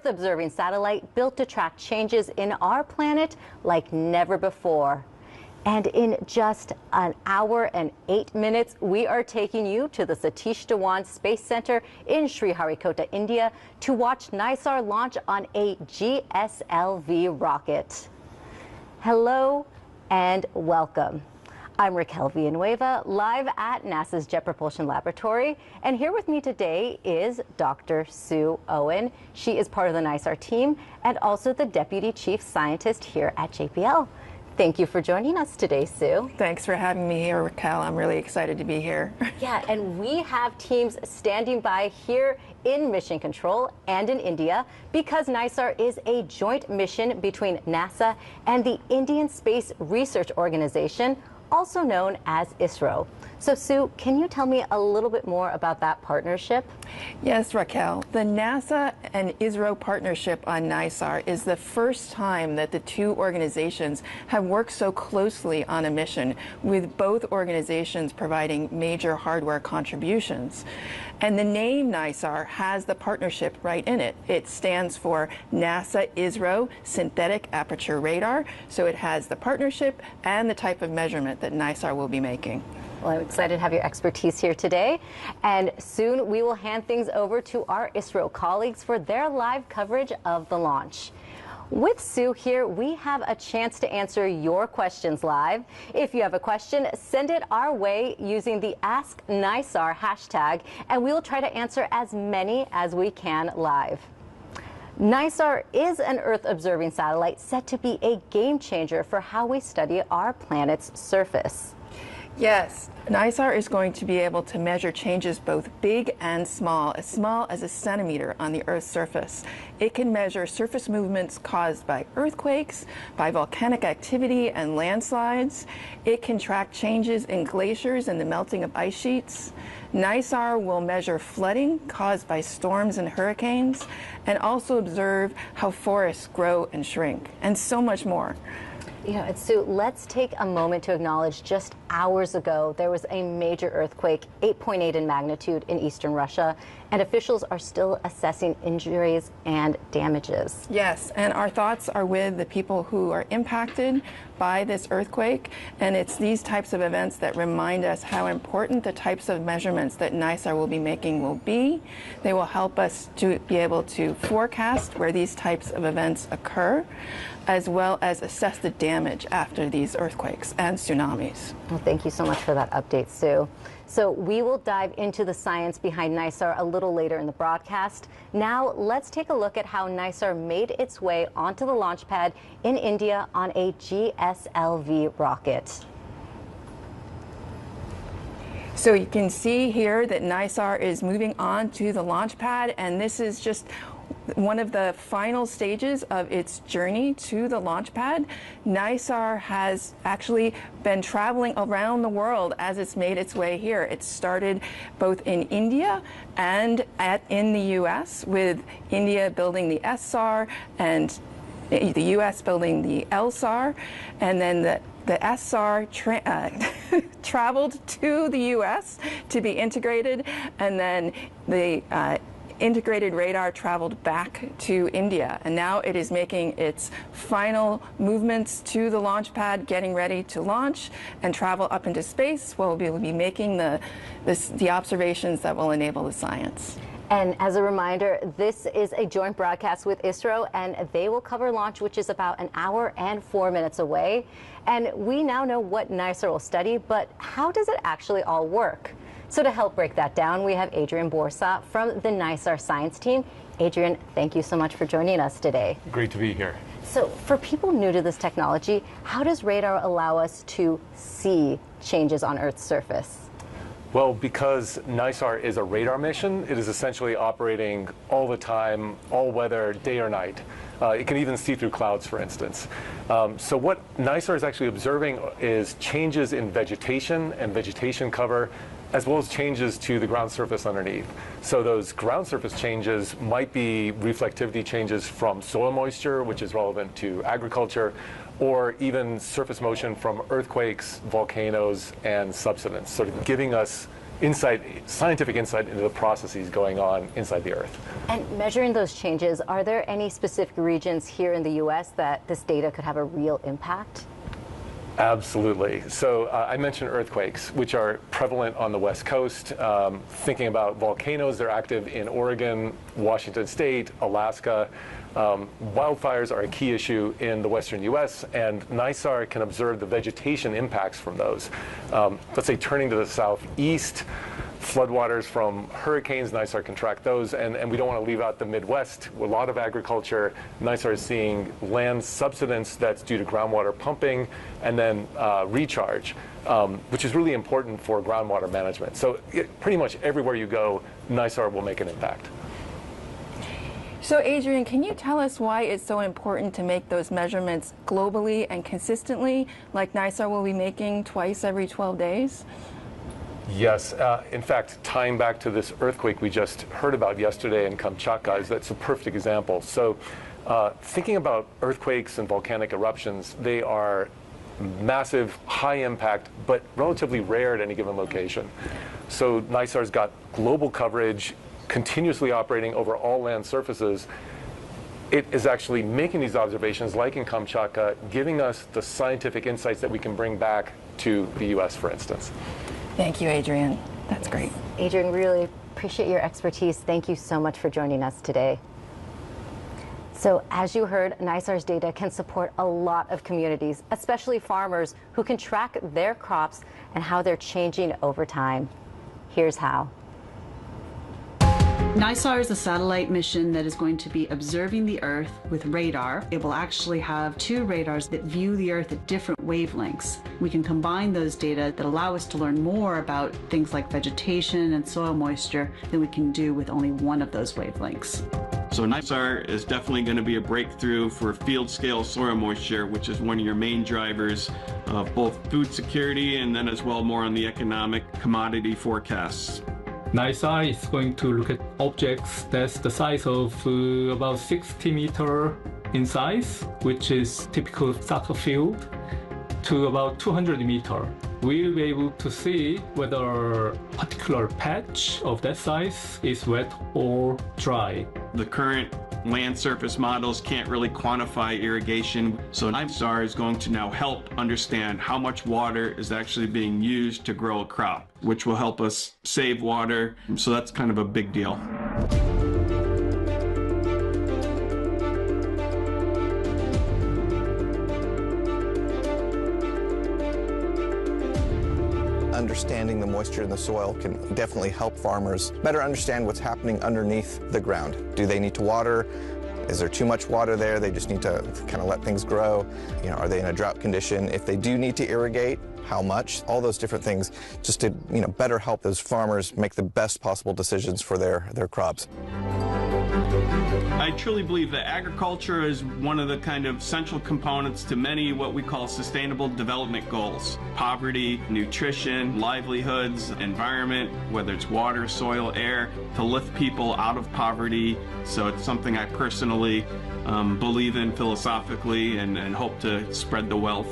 Earth-observing satellite built to track changes in our planet like never before. And in just an hour and 8 minutes, we are taking you to the Satish Dhawan Space Center in Sriharikota, India, to watch NISAR launch on a GSLV rocket. Hello and welcome. I'm Raquel Villanueva, live at NASA's Jet Propulsion Laboratory, and here with me today is Dr. Sue Owen. She is part of the NISAR team and also the Deputy Chief Scientist here at JPL. Thank you for joining us today, Sue. Thanks for having me here, Raquel. I'm really excited to be here. Yeah, and we have teams standing by here in Mission Control and in India because NISAR is a joint mission between NASA and the Indian Space Research Organization, also known as ISRO. So, Sue, can you tell me a little bit more about that partnership? Yes, Raquel. The NASA and ISRO partnership on NISAR is the first time that the two organizations have worked so closely on a mission, with both organizations providing major hardware contributions. And the name NISAR has the partnership right in it. It stands for NASA-ISRO Synthetic Aperture Radar, so it has the partnership and the type of measurement that NISAR will be making. Well, I'm excited to have your expertise here today. And soon we will hand things over to our ISRO colleagues for their live coverage of the launch. With Sue here, we have a chance to answer your questions live. If you have a question, send it our way using the Ask NISAR hashtag, and we will try to answer as many as we can live. NISAR is an Earth-observing satellite set to be a game changer for how we study our planet's surface. Yes, NISAR is going to be able to measure changes both big and small as a centimeter on the Earth's surface. It can measure surface movements caused by earthquakes, by volcanic activity and landslides. It can track changes in glaciers and the melting of ice sheets. NISAR will measure flooding caused by storms and hurricanes, and also observe how forests grow and shrink, and so much more. Yeah, and Sue, let's take a moment to acknowledge just hours ago there was a major earthquake, 8.8 in magnitude, in eastern Russia, and officials are still assessing injuries and damages. Yes, and our thoughts are with the people who are impacted by this earthquake, and it's these types of events that remind us how important the types of measurements that NISAR will be making will be. They will help us to be able to forecast where these types of events occur, as well as assess the damage after these earthquakes and tsunamis. Well, thank you so much for that update, Sue. So we will dive into the science behind NISAR a little later in the broadcast. Now let's take a look at how NISAR made its way onto the launch pad in India on a GSLV rocket. So you can see here that NISAR is moving on to the launch pad, and this is just one of the final stages of its journey to the launch pad. NISAR has actually been traveling around the world as it's made its way here. It started both in India and in the US, with India building the SAR and the US building the LSAR, and then the SAR traveled to the US to be integrated, and then the integrated radar traveled back to India, and now it is making its final movements to the launch pad, getting ready to launch and travel up into space, where we'll be making the observations that will enable the science. And as a reminder, this is a joint broadcast with ISRO, and they will cover launch, which is about an hour and 4 minutes away. And we now know what NISAR will study, but how does it actually all work? So to help break that down, we have Adrian Borsa from the NISAR science team. Adrian, thank you so much for joining us today. Great to be here. So for people new to this technology, how does radar allow us to see changes on Earth's surface? Well, because NISAR is a radar mission, it is essentially operating all the time, all weather, day or night. It can even see through clouds, for instance. So what NISAR is actually observing is changes in vegetation and vegetation cover, as well as changes to the ground surface underneath. So those ground surface changes might be reflectivity changes from soil moisture, which is relevant to agriculture, or even surface motion from earthquakes, volcanoes, and subsidence, sort of giving us scientific insight into the processes going on inside the Earth. And measuring those changes, are there any specific regions here in the U.S. that this data could have a real impact? Absolutely. So I mentioned earthquakes, which are prevalent on the West Coast. Thinking about volcanoes, they're active in Oregon, Washington State, Alaska. Wildfires are a key issue in the western U.S., and NISAR can observe the vegetation impacts from those. Let's say turning to the southeast, floodwaters from hurricanes, NISAR can track those, and we don't want to leave out the Midwest. A lot of agriculture, NISAR is seeing land subsidence that's due to groundwater pumping and then recharge, which is really important for groundwater management. So pretty much everywhere you go, NISAR will make an impact. So Adrian, can you tell us why it's so important to make those measurements globally and consistently, like NISAR will be making twice every 12 days? Yes. In fact, tying back to this earthquake we just heard about yesterday in Kamchatka, that's a perfect example. So thinking about earthquakes and volcanic eruptions, they are massive, high impact, but relatively rare at any given location. So NISAR's got global coverage, continuously operating over all land surfaces. It is actually making these observations, like in Kamchatka, giving us the scientific insights that we can bring back to the U.S., for instance. Thank you, Adrian. That's great. Adrian, really appreciate your expertise. Thank you so much for joining us today. So as you heard, NISAR's data can support a lot of communities, especially farmers who can track their crops and how they're changing over time. Here's how. NISAR is a satellite mission that is going to be observing the Earth with radar. It will actually have 2 radars that view the Earth at different wavelengths. We can combine those data that allow us to learn more about things like vegetation and soil moisture than we can do with only one of those wavelengths. So NISAR is definitely going to be a breakthrough for field-scale soil moisture, which is one of your main drivers of both food security and then as well more on the economic commodity forecasts. NISAR is going to look at objects that's the size of about 60 meters in size, which is typical soccer field, to about 200 meters. We'll be able to see whether a particular patch of that size is wet or dry. The current land surface models can't really quantify irrigation, so NISAR is going to now help understand how much water is actually being used to grow a crop, which will help us save water, so that's kind of a big deal. Understanding the moisture in the soil can definitely help farmers better understand what's happening underneath the ground. Do they need to water? Is there too much water there? They just need to kind of let things grow. You know, are they in a drought condition? If they do need to irrigate, how much? All those different things just to, better help those farmers make the best possible decisions for their crops. I truly believe that agriculture is one of the kind of central components to many what we call sustainable development goals. Poverty, nutrition, livelihoods, environment, whether it's water, soil, air, to lift people out of poverty. So it's something I personally believe in philosophically and hope to spread the wealth.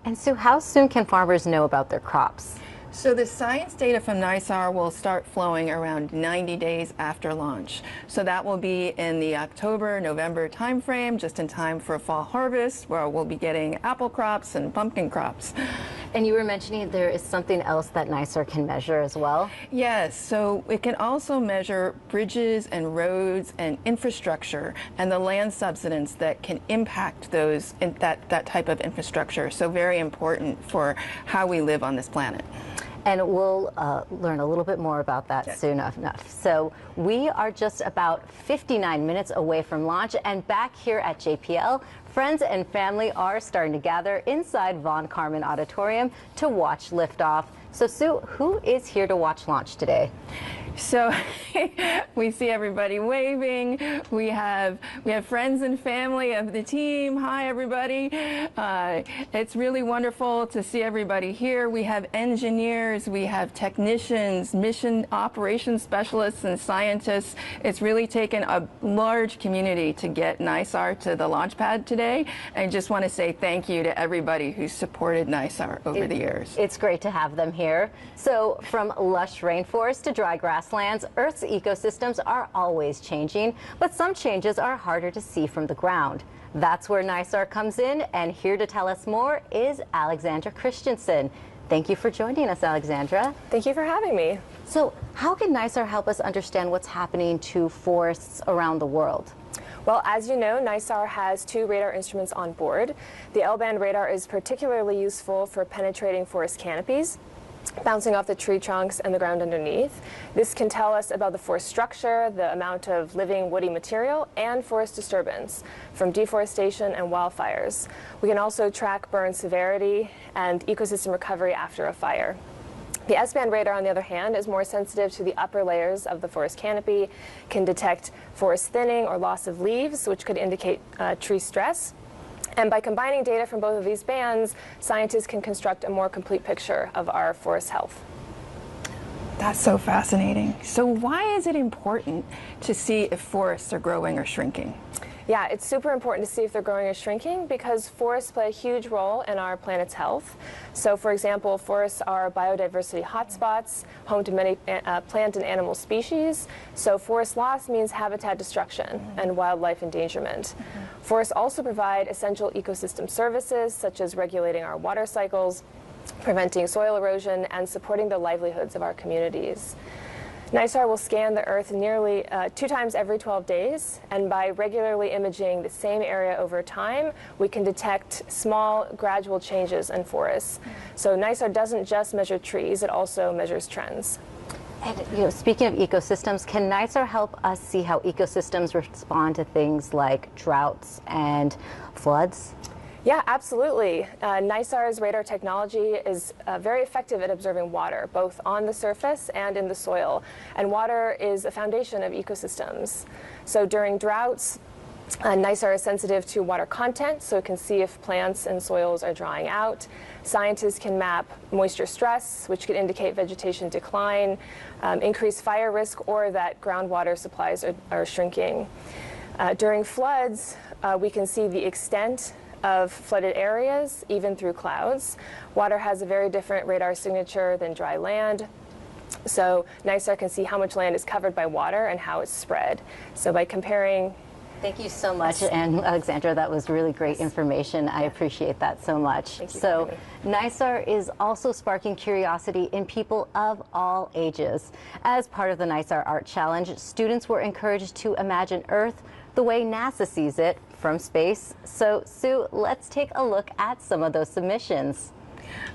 And so how soon can farmers know about their crops? So the science data from NISAR will start flowing around 90 days after launch. So that will be in the October-November timeframe, just in time for fall harvest, where we'll be getting apple crops and pumpkin crops. And you were mentioning there is something else that NISAR can measure as well? Yes, so it can also measure bridges and roads and infrastructure and the land subsidence that can impact that type of infrastructure. So very important for how we live on this planet. And we'll learn a little bit more about that soon enough. So we are just about 59 minutes away from launch, and back here at JPL, friends and family are starting to gather inside Von Karman Auditorium to watch liftoff. So Sue, who is here to watch launch today? So we see everybody waving. We have friends and family of the team. Hi, everybody. It's really wonderful to see everybody here. We have engineers, we have technicians, mission operations specialists, and scientists. It's really taken a large community to get NISAR to the launch pad today. I just want to say thank you to everybody who's supported NISAR over the years. It's great to have them here. So from lush rainforests to dry grasslands, Earth's ecosystems are always changing, but some changes are harder to see from the ground. That's where NISAR comes in, and here to tell us more is Alexandra Christensen. Thank you for joining us, Alexandra. Thank you for having me. So how can NISAR help us understand what's happening to forests around the world? Well, as you know, NISAR has 2 radar instruments on board. The L-band radar is particularly useful for penetrating forest canopies, bouncing off the tree trunks and the ground underneath. This can tell us about the forest structure, the amount of living woody material, and forest disturbance from deforestation and wildfires. We can also track burn severity and ecosystem recovery after a fire. The S-band radar, on the other hand, is more sensitive to the upper layers of the forest canopy, can detect forest thinning or loss of leaves, which could indicate tree stress. And by combining data from both of these bands, scientists can construct a more complete picture of our forest health. That's so fascinating. So why is it important to see if forests are growing or shrinking? Yeah, it's super important to see if they're growing or shrinking because forests play a huge role in our planet's health. So, for example, forests are biodiversity hotspots, home to many plant and animal species. So forest loss means habitat destruction and wildlife endangerment. Forests also provide essential ecosystem services such as regulating our water cycles, preventing soil erosion, and supporting the livelihoods of our communities. NISAR will scan the Earth nearly 2 times every 12 days, and by regularly imaging the same area over time, we can detect small, gradual changes in forests. So NISAR doesn't just measure trees, it also measures trends. And speaking of ecosystems, can NISAR help us see how ecosystems respond to things like droughts and floods? Yeah, absolutely. NISAR's radar technology is very effective at observing water, both on the surface and in the soil. And water is a foundation of ecosystems. So during droughts, NISAR is sensitive to water content, so it can see if plants and soils are drying out. Scientists can map moisture stress, which could indicate vegetation decline, increased fire risk, or that groundwater supplies are shrinking. During floods, we can see the extent of flooded areas, even through clouds. Water has a very different radar signature than dry land. So NISAR can see how much land is covered by water and how it's spread. So by comparing... Thank you so much, and Alexandra, that was really great information. I appreciate that so much. Thank you so NISAR is also sparking curiosity in people of all ages. As part of the NISAR Art Challenge, students were encouraged to imagine Earth the way NASA sees it from space. So, Sue, let's take a look at some of those submissions.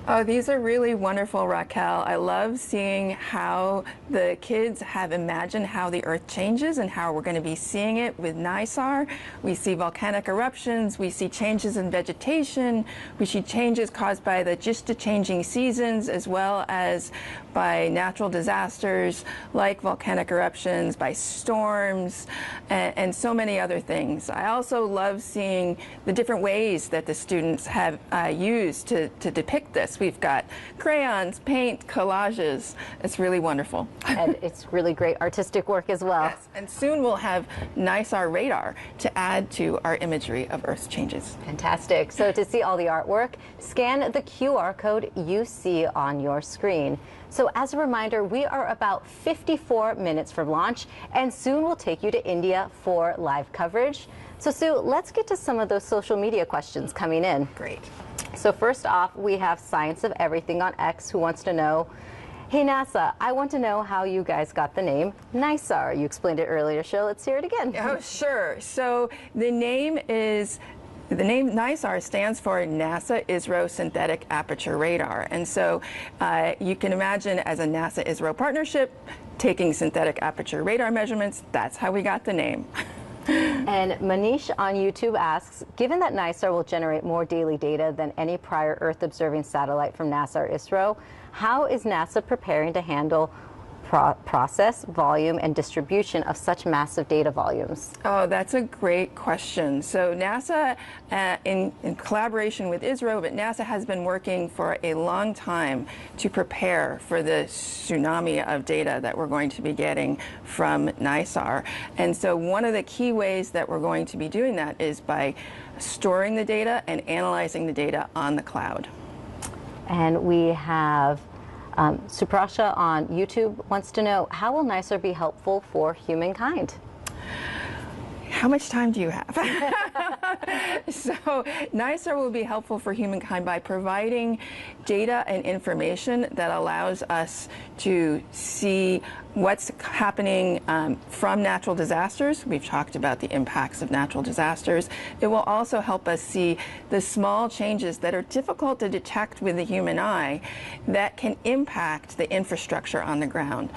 Oh, these are really wonderful, Raquel. I love seeing how the kids have imagined how the Earth changes and how we're going to be seeing it with NISAR. We see volcanic eruptions, we see changes in vegetation, we see changes caused by the changing seasons, as well as by natural disasters like volcanic eruptions, by storms, and so many other things. I also love seeing the different ways that the students have used to depict this. We've got crayons, paint, collages. It's really wonderful. And it's really great artistic work as well. Yes, and soon we'll have NISAR radar to add to our imagery of Earth's changes. Fantastic. So to see all the artwork, scan the QR code you see on your screen. So as a reminder, we are about 54 minutes from launch, and soon we'll take you to India for live coverage. So Sue, let's get to some of those social media questions coming in. Great. So first off, we have Science of Everything on X who wants to know, hey NASA, I want to know how you guys got the name NISAR. You explained it earlier, so let's hear it again. Oh, sure. So the name NISAR stands for NASA-ISRO Synthetic Aperture Radar. And so you can imagine as a NASA-ISRO partnership, taking synthetic aperture radar measurements, that's how we got the name. And Manish on YouTube asks, given that NISAR will generate more daily data than any prior Earth-observing satellite from NASA or ISRO, how is NASA preparing to handle process, volume, and distribution of such massive data volumes? Oh, that's a great question. So NASA, in collaboration with ISRO, but NASA has been working for a long time to prepare for the tsunami of data that we're going to be getting from NISAR. And so one of the key ways that we're going to be doing that is by storing the data and analyzing the data on the cloud. And we have Suprasha on YouTube wants to know, how will NISAR be helpful for humankind? How much time do you have? So NISAR will be helpful for humankind by providing data and information that allows us to see what's happening from natural disasters. We've talked about the impacts of natural disasters. It will also help us see the small changes that are difficult to detect with the human eye that can impact the infrastructure on the ground,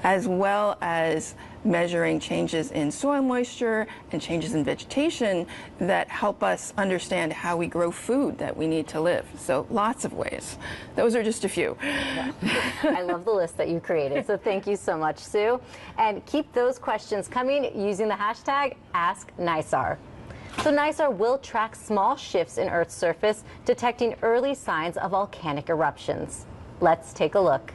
as well as measuring changes in soil moisture and changes in vegetation that help us understand how we grow food that we need to live. So lots of ways. Those are just a few. Yeah. I love the list that you created. So thank you so much, Sue. And keep those questions coming using the hashtag AskNISAR. So NISAR will track small shifts in Earth's surface, detecting early signs of volcanic eruptions. Let's take a look.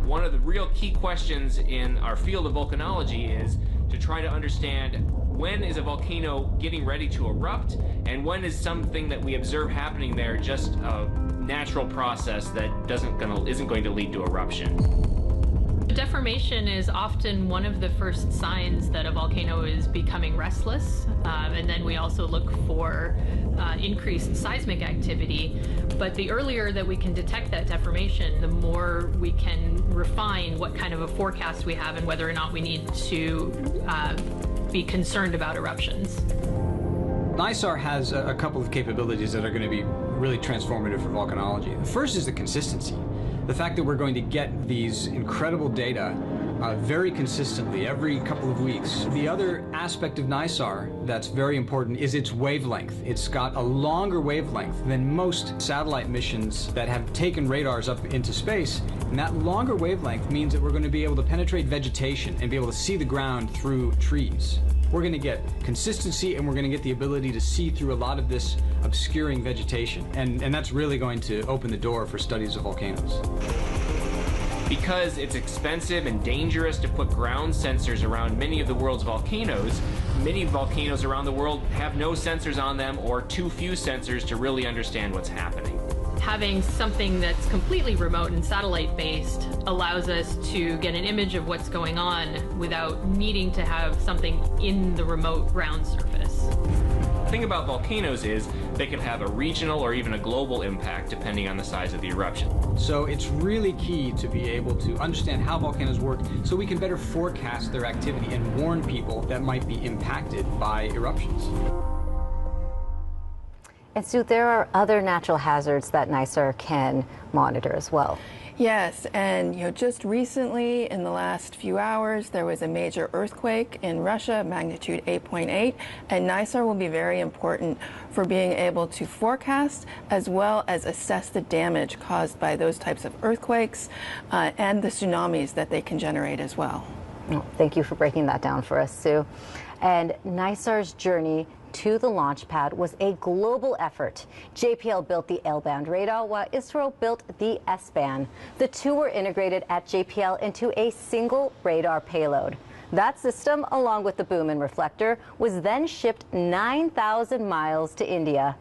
One of the real key questions in our field of volcanology is to try to understand when is a volcano getting ready to erupt and when is something that we observe happening there just a natural process that isn't going to lead to eruption. Deformation is often one of the first signs that a volcano is becoming restless, and then we also look for increased seismic activity. But the earlier that we can detect that deformation, the more we can refine what kind of a forecast we have and whether or not we need to be concerned about eruptions. NISAR has a couple of capabilities that are going to be really transformative for volcanology. The first is the consistency. The fact that we're going to get these incredible data very consistently every couple of weeks. The other aspect of NISAR that's very important is its wavelength. It's got a longer wavelength than most satellite missions that have taken radars up into space. And that longer wavelength means that we're going to be able to penetrate vegetation and be able to see the ground through trees. We're going to get consistency, and we're going to get the ability to see through a lot of this obscuring vegetation. And that's really going to open the door for studies of volcanoes. Because it's expensive and dangerous to put ground sensors around many of the world's volcanoes, many volcanoes around the world have no sensors on them or too few sensors to really understand what's happening. Having something that's completely remote and satellite-based allows us to get an image of what's going on without needing to have something in the remote ground surface. The thing about volcanoes is they can have a regional or even a global impact depending on the size of the eruption. So it's really key to be able to understand how volcanoes work so we can better forecast their activity and warn people that might be impacted by eruptions. And Sue, there are other natural hazards that NISAR can monitor as well. Yes, and just recently, in the last few hours, there was a major earthquake in Russia, magnitude 8.8, and NISAR will be very important for being able to forecast as well as assess the damage caused by those types of earthquakes and the tsunamis that they can generate as well. Well, thank you for breaking that down for us, Sue. And NISAR's journey to the launch pad was a global effort. JPL built the L-band radar while ISRO built the S-band. The two were integrated at JPL into a single radar payload. That system, along with the boom and reflector, was then shipped 9,000 miles to India.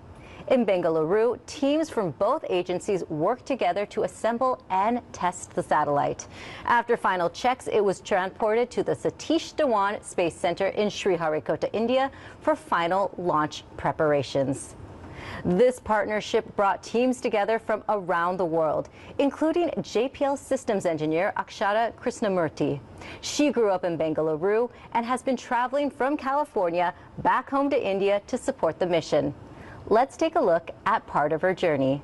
In Bengaluru, teams from both agencies worked together to assemble and test the satellite. After final checks, it was transported to the Satish Dhawan Space Center in Sriharikota, India, for final launch preparations. This partnership brought teams together from around the world, including JPL systems engineer Akshara Krishnamurthy. She grew up in Bengaluru and has been traveling from California back home to India to support the mission. Let's take a look at part of her journey.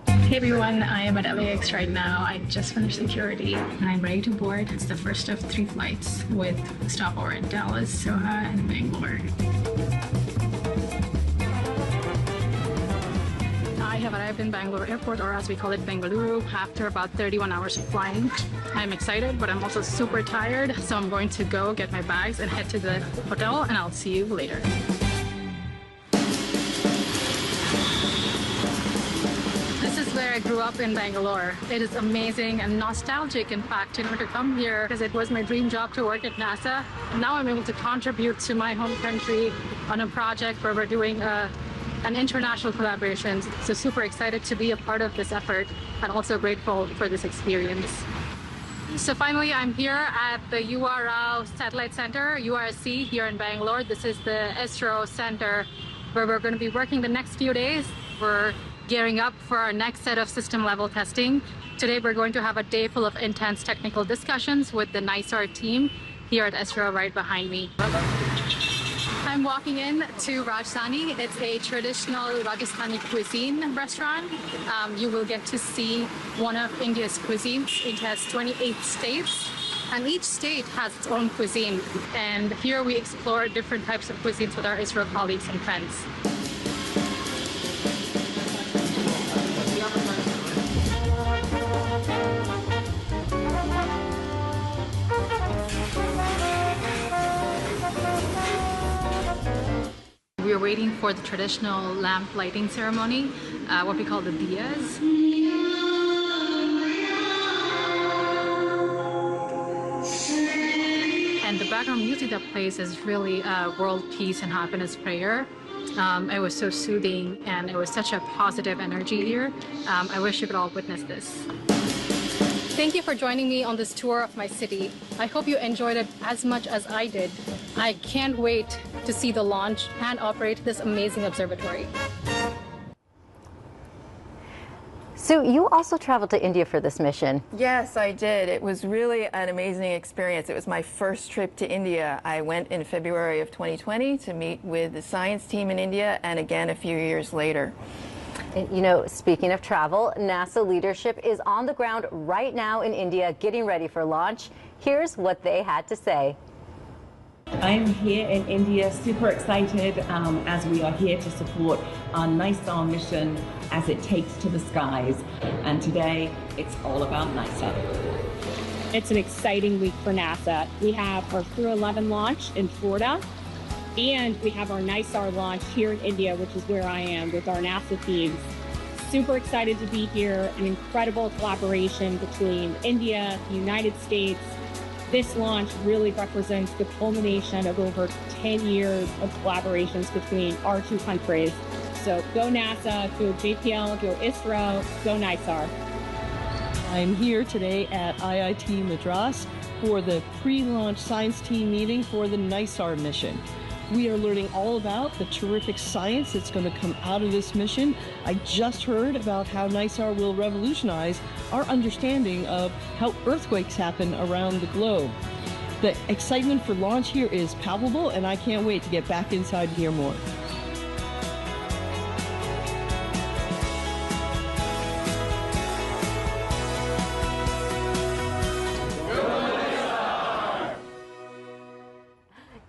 Hey everyone, I am at LAX right now. I just finished security and I'm ready to board. It's the first of 3 flights with stopover in Dallas, Soha, and Bangalore. have arrived in Bangalore Airport, or as we call it, Bengaluru, after about 31 hours of flying. I'm excited, but I'm also super tired, so I'm going to go get my bags and head to the hotel, and I'll see you later. This is where I grew up in Bangalore. It is amazing and nostalgic, in fact, to come here because it was my dream job to work at NASA. And now I'm able to contribute to my home country on a project where we're doing an international collaboration. So super excited to be a part of this effort and also grateful for this experience. So finally, I'm here at the URL Satellite Center, URC, here in Bangalore. This is the ISRO Center where we're going to be working the next few days. We're gearing up for our next set of system level testing. Today we're going to have a day full of intense technical discussions with the NISAR team here at ISRO right behind me. I'm walking in to Rajsthani. It's a traditional Rajasthani cuisine restaurant. You will get to see one of India's cuisines. It has 28 states, and each state has its own cuisine. And here we explore different types of cuisines with our ISRO colleagues and friends. We're waiting for the traditional lamp lighting ceremony, what we call the diyas. And the background music that plays is really world peace and happiness prayer. It was so soothing, and it was such a positive energy here. I wish you could all witness this. Thank you for joining me on this tour of my city. I hope you enjoyed it as much as I did. I can't wait to see the launch and operate this amazing observatory. So you also traveled to India for this mission. Yes, I did. It was really an amazing experience. It was my first trip to India. I went in February of 2020 to meet with the science team in India, and again a few years later. You know, speaking of travel, NASA leadership is on the ground right now in India getting ready for launch. Here's what they had to say. I'm here in India, super excited as we are here to support our NISAR mission as it takes to the skies. And today, it's all about NISAR. It's an exciting week for NASA. We have our Crew 11 launch in Florida, and we have our NISAR launch here in India, which is where I am with our NASA teams. Super excited to be here, an incredible collaboration between India, the United States. This launch really represents the culmination of over 10 years of collaborations between our two countries. So go NASA, go JPL, go ISRO, go NISAR. I'm here today at IIT Madras for the pre-launch science team meeting for the NISAR mission. We are learning all about the terrific science that's going to come out of this mission. I just heard about how NISAR will revolutionize our understanding of how earthquakes happen around the globe. The excitement for launch here is palpable, and I can't wait to get back inside and hear more.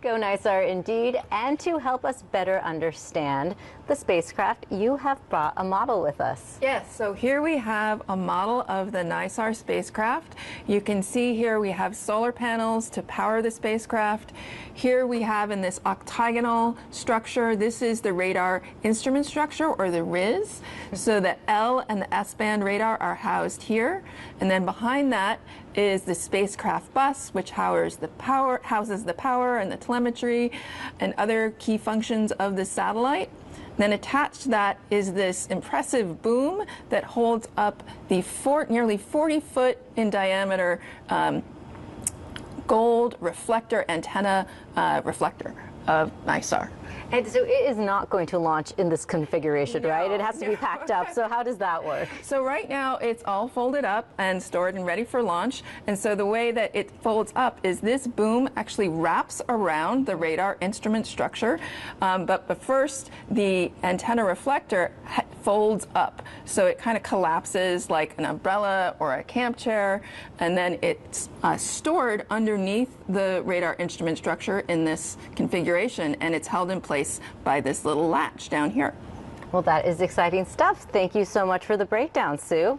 Go NISAR indeed. And to help us better understand the spacecraft, you have brought a model with us. Yes, so here we have a model of the NISAR spacecraft. You can see here we have solar panels to power the spacecraft. Here we have in this octagonal structure, this is the radar instrument structure, or the RIS. So the L and the S-band radar are housed here. And then behind that is the spacecraft bus, which houses the power and the telemetry and other key functions of the satellite. Then attached to that is this impressive boom that holds up the nearly 40-foot in diameter gold reflector antenna reflector of NISAR. And so it is not going to launch in this configuration, right? It has to be packed up. So how does that work? So right now it's all folded up and stored and ready for launch. And so the way that it folds up is this boom actually wraps around the radar instrument structure. But first, the antenna reflector folds up. So it kind of collapses like an umbrella or a camp chair. And then it's stored underneath the radar instrument structure in this configuration. And it's held in place by this little latch down here. Well, that is exciting stuff. Thank you so much for the breakdown, Sue.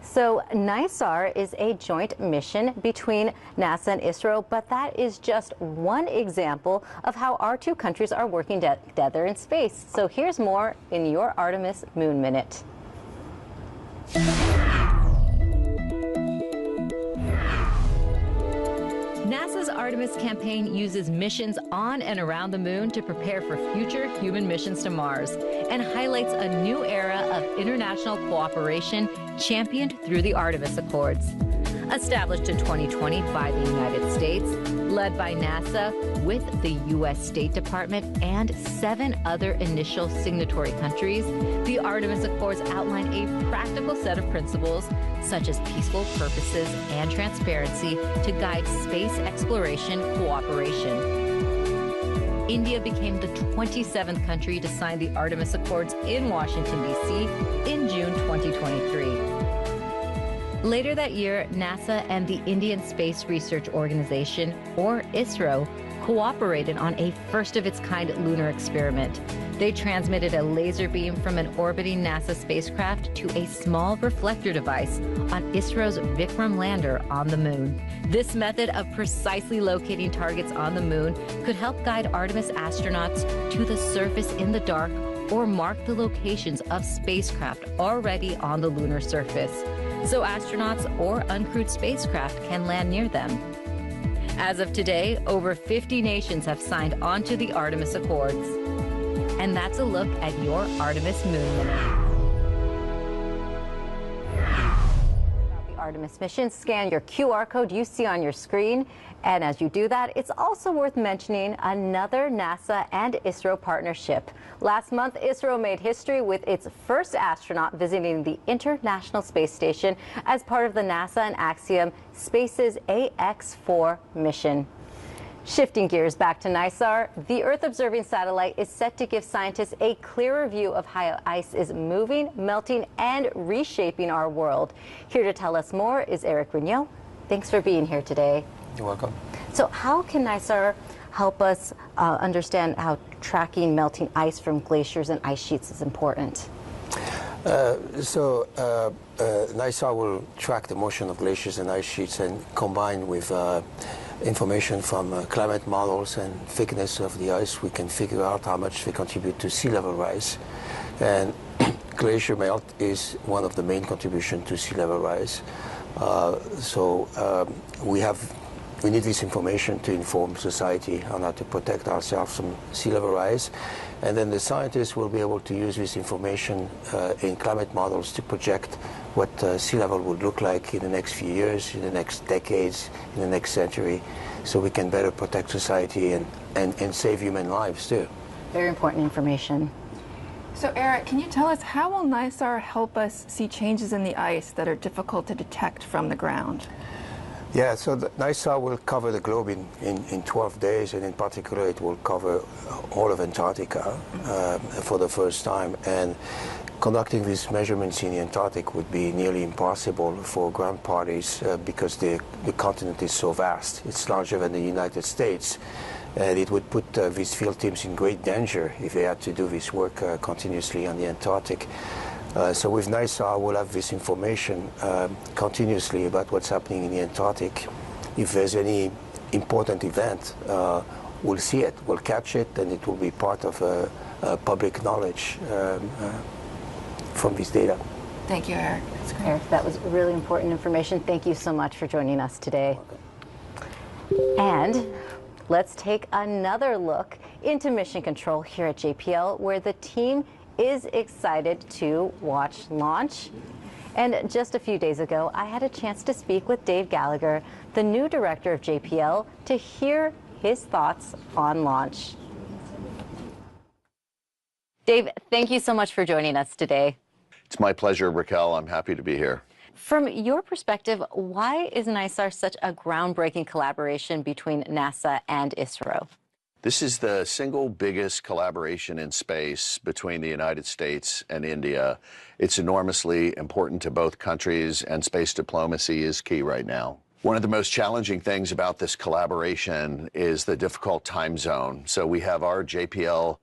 So NISAR is a joint mission between NASA and ISRO, but that is just one example of how our two countries are working together in space. So here's more in your Artemis Moon Minute. NASA's Artemis campaign uses missions on and around the moon to prepare for future human missions to Mars and highlights a new era of international cooperation championed through the Artemis Accords. Established in 2020 by the United States, led by NASA with the U.S. State Department and 7 other initial signatory countries, the Artemis Accords outline a practical set of principles such as peaceful purposes and transparency to guide space exploration cooperation. India became the 27th country to sign the Artemis Accords in Washington, D.C. in June 2023. Later that year, NASA and the Indian Space Research Organization, or ISRO, cooperated on a first-of-its-kind lunar experiment. They transmitted a laser beam from an orbiting NASA spacecraft to a small reflector device on ISRO's Vikram lander on the moon. This method of precisely locating targets on the moon could help guide Artemis astronauts to the surface in the dark or mark the locations of spacecraft already on the lunar surface, so astronauts or uncrewed spacecraft can land near them. As of today, over 50 nations have signed on to the Artemis Accords. And that's a look at your Artemis Moon Minute. The Artemis mission, scan your QR code you see on your screen. And as you do that, it's also worth mentioning another NASA and ISRO partnership. Last month, ISRO made history with its first astronaut visiting the International Space Station as part of the NASA and Axiom Space's AX-4 mission. Shifting gears back to NISAR, the Earth-observing satellite is set to give scientists a clearer view of how ice is moving, melting, and reshaping our world. Here to tell us more is Eric Rignot. Thanks for being here today. You're welcome. So how can NISAR help us understand how tracking melting ice from glaciers and ice sheets is important? NISAR will track the motion of glaciers and ice sheets and combine with information from climate models and thickness of the ice, we can figure out how much they contribute to sea level rise. And glacier melt is one of the main contributions to sea level rise. We need this information to inform society on how to protect ourselves from sea level rise. And then the scientists will be able to use this information in climate models to project what sea level would look like in the next few years, in the next decades, in the next century, so we can better protect society and save human lives too. Very important information. So Eric, can you tell us how will NISAR help us see changes in the ice that are difficult to detect from the ground? Yeah, so the NISAR will cover the globe in 12 days, and in particular it will cover all of Antarctica for the first time. And conducting these measurements in the Antarctic would be nearly impossible for ground parties because the continent is so vast. It's larger than the United States, and it would put these field teams in great danger if they had to do this work continuously on the Antarctic. So with NISAR, we'll have this information continuously about what's happening in the Antarctic. If there's any important event, we'll see it, we'll catch it, and it will be part of public knowledge from this data. Thank you, Eric. That's great. Eric, that was really important information. Thank you so much for joining us today. And let's take another look into mission control here at JPL, where the team is excited to watch launch. And just a few days ago, I had a chance to speak with Dave Gallagher, the new director of JPL, to hear his thoughts on launch. Dave, thank you so much for joining us today. It's my pleasure, Raquel. I'm happy to be here. From your perspective, why is NISAR such a groundbreaking collaboration between NASA and ISRO? This is the single biggest collaboration in space between the United States and India. It's enormously important to both countries, and space diplomacy is key right now. One of the most challenging things about this collaboration is the difficult time zone. So we have our JPL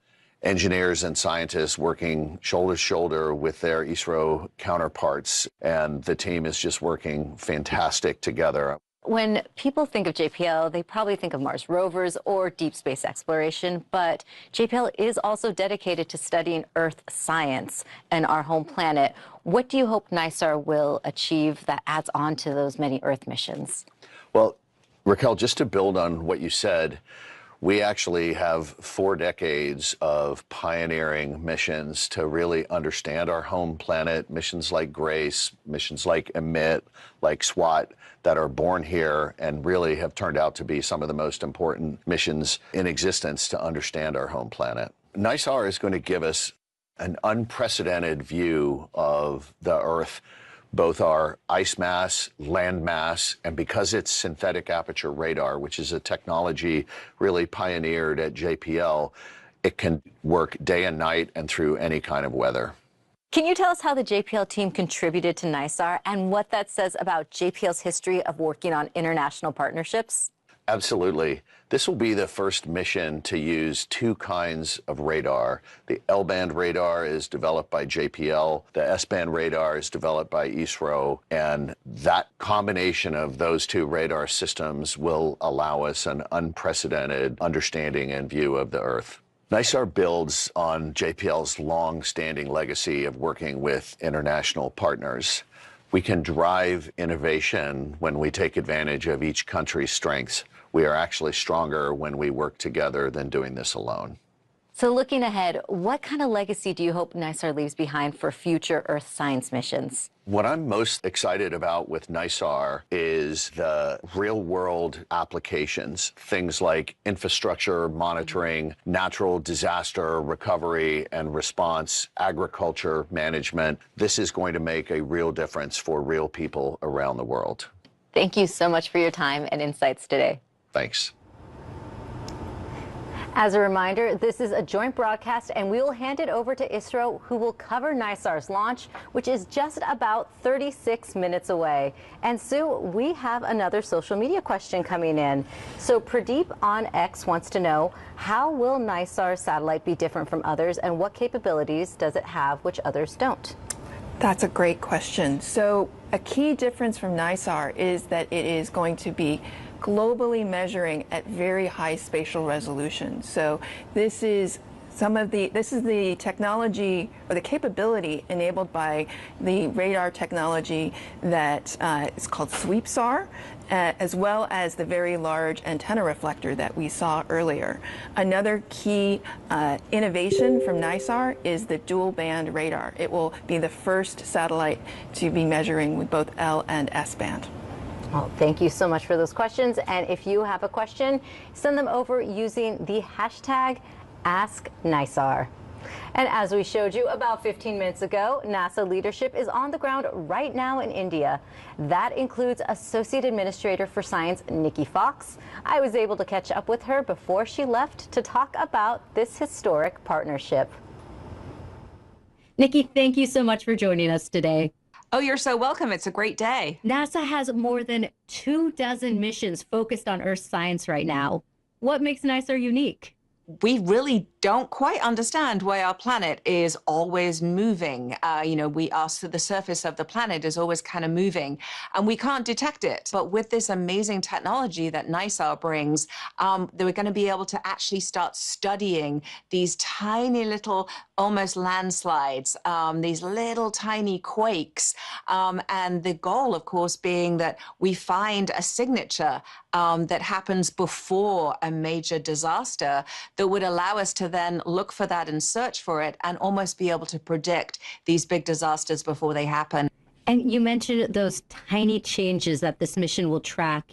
engineers and scientists working shoulder to shoulder with their ISRO counterparts, and the team is just working fantastic together. When people think of JPL, they probably think of Mars rovers or deep space exploration, but JPL is also dedicated to studying Earth science and our home planet. What do you hope NISAR will achieve that adds on to those many Earth missions? Well, Raquel, just to build on what you said, we actually have 4 decades of pioneering missions to really understand our home planet, missions like GRACE, missions like EMIT, like SWAT, that are born here and really have turned out to be some of the most important missions in existence to understand our home planet. NISAR is going to give us an unprecedented view of the Earth, both our ice mass, land mass, and because it's synthetic aperture radar, which is a technology really pioneered at JPL, it can work day and night and through any kind of weather. Can you tell us how the JPL team contributed to NISAR and what that says about JPL's history of working on international partnerships? Absolutely. This will be the first mission to use 2 kinds of radar. The L-band radar is developed by JPL. The S-band radar is developed by ISRO. And that combination of those 2 radar systems will allow us an unprecedented understanding and view of the Earth. NISAR builds on JPL's long-standing legacy of working with international partners. We can drive innovation when we take advantage of each country's strengths. We are actually stronger when we work together than doing this alone. So looking ahead, what kind of legacy do you hope NISAR leaves behind for future Earth science missions? What I'm most excited about with NISAR is the real-world applications, things like infrastructure monitoring, natural disaster recovery and response, agriculture management. This is going to make a real difference for real people around the world. Thank you so much for your time and insights today. Thanks. As a reminder, this is a joint broadcast, and we will hand it over to ISRO, who will cover NISAR's launch, which is just about 36 minutes away. And Sue, we have another social media question coming in. So Pradeep on X wants to know, how will NISAR's satellite be different from others, and what capabilities does it have which others don't? That's a great question. So a key difference from NISAR is that it is going to be globally measuring at very high spatial resolution. So this is the technology or the capability enabled by the radar technology that is called SweepSAR, as well as the very large antenna reflector that we saw earlier. Another key innovation from NISAR is the dual band radar. It will be the first satellite to be measuring with both L and S band. Well, thank you so much for those questions. And if you have a question, send them over using the hashtag AskNISAR. And as we showed you about 15 minutes ago, NASA leadership is on the ground right now in India. That includes Associate Administrator for Science, Nikki Fox. I was able to catch up with her before she left to talk about this historic partnership. Nikki, thank you so much for joining us today. Oh, you're so welcome. It's a great day. NASA has more than 24 missions focused on Earth science right now. What makes NISAR unique? We really don't quite understand why our planet is always moving. The surface of the planet is always kind of moving, and we can't detect it. But with this amazing technology that NISAR brings, we're going to be able to actually start studying these tiny little, almost landslides, these little tiny quakes. And the goal, of course, being that we find a signature that happens before a major disaster that would allow us to then look for that and search for it and almost be able to predict these big disasters before they happen. And you mentioned those tiny changes that this mission will track.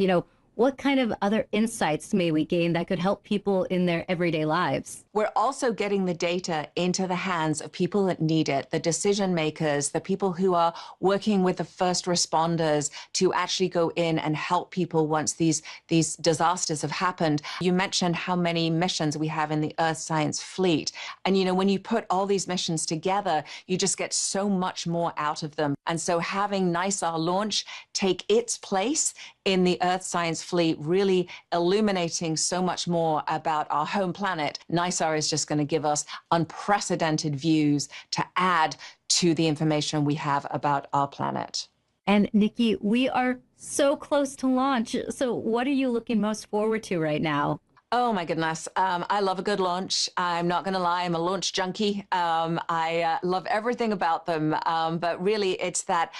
What kind of other insights may we gain that could help people in their everyday lives? We're also getting the data into the hands of people that need it, the decision makers, the people who are working with the first responders to actually go in and help people once these disasters have happened. You mentioned how many missions we have in the Earth Science Fleet. And when you put all these missions together, you just get so much more out of them. And so having NISAR launch take its place in the Earth Science fleet, really illuminating so much more about our home planet, NISAR is just going to give us unprecedented views to add to the information we have about our planet. And Nikki, we are so close to launch. So what are you looking most forward to right now? Oh my goodness. I love a good launch. I'm not going to lie. I'm a launch junkie. I love everything about them. But really it's that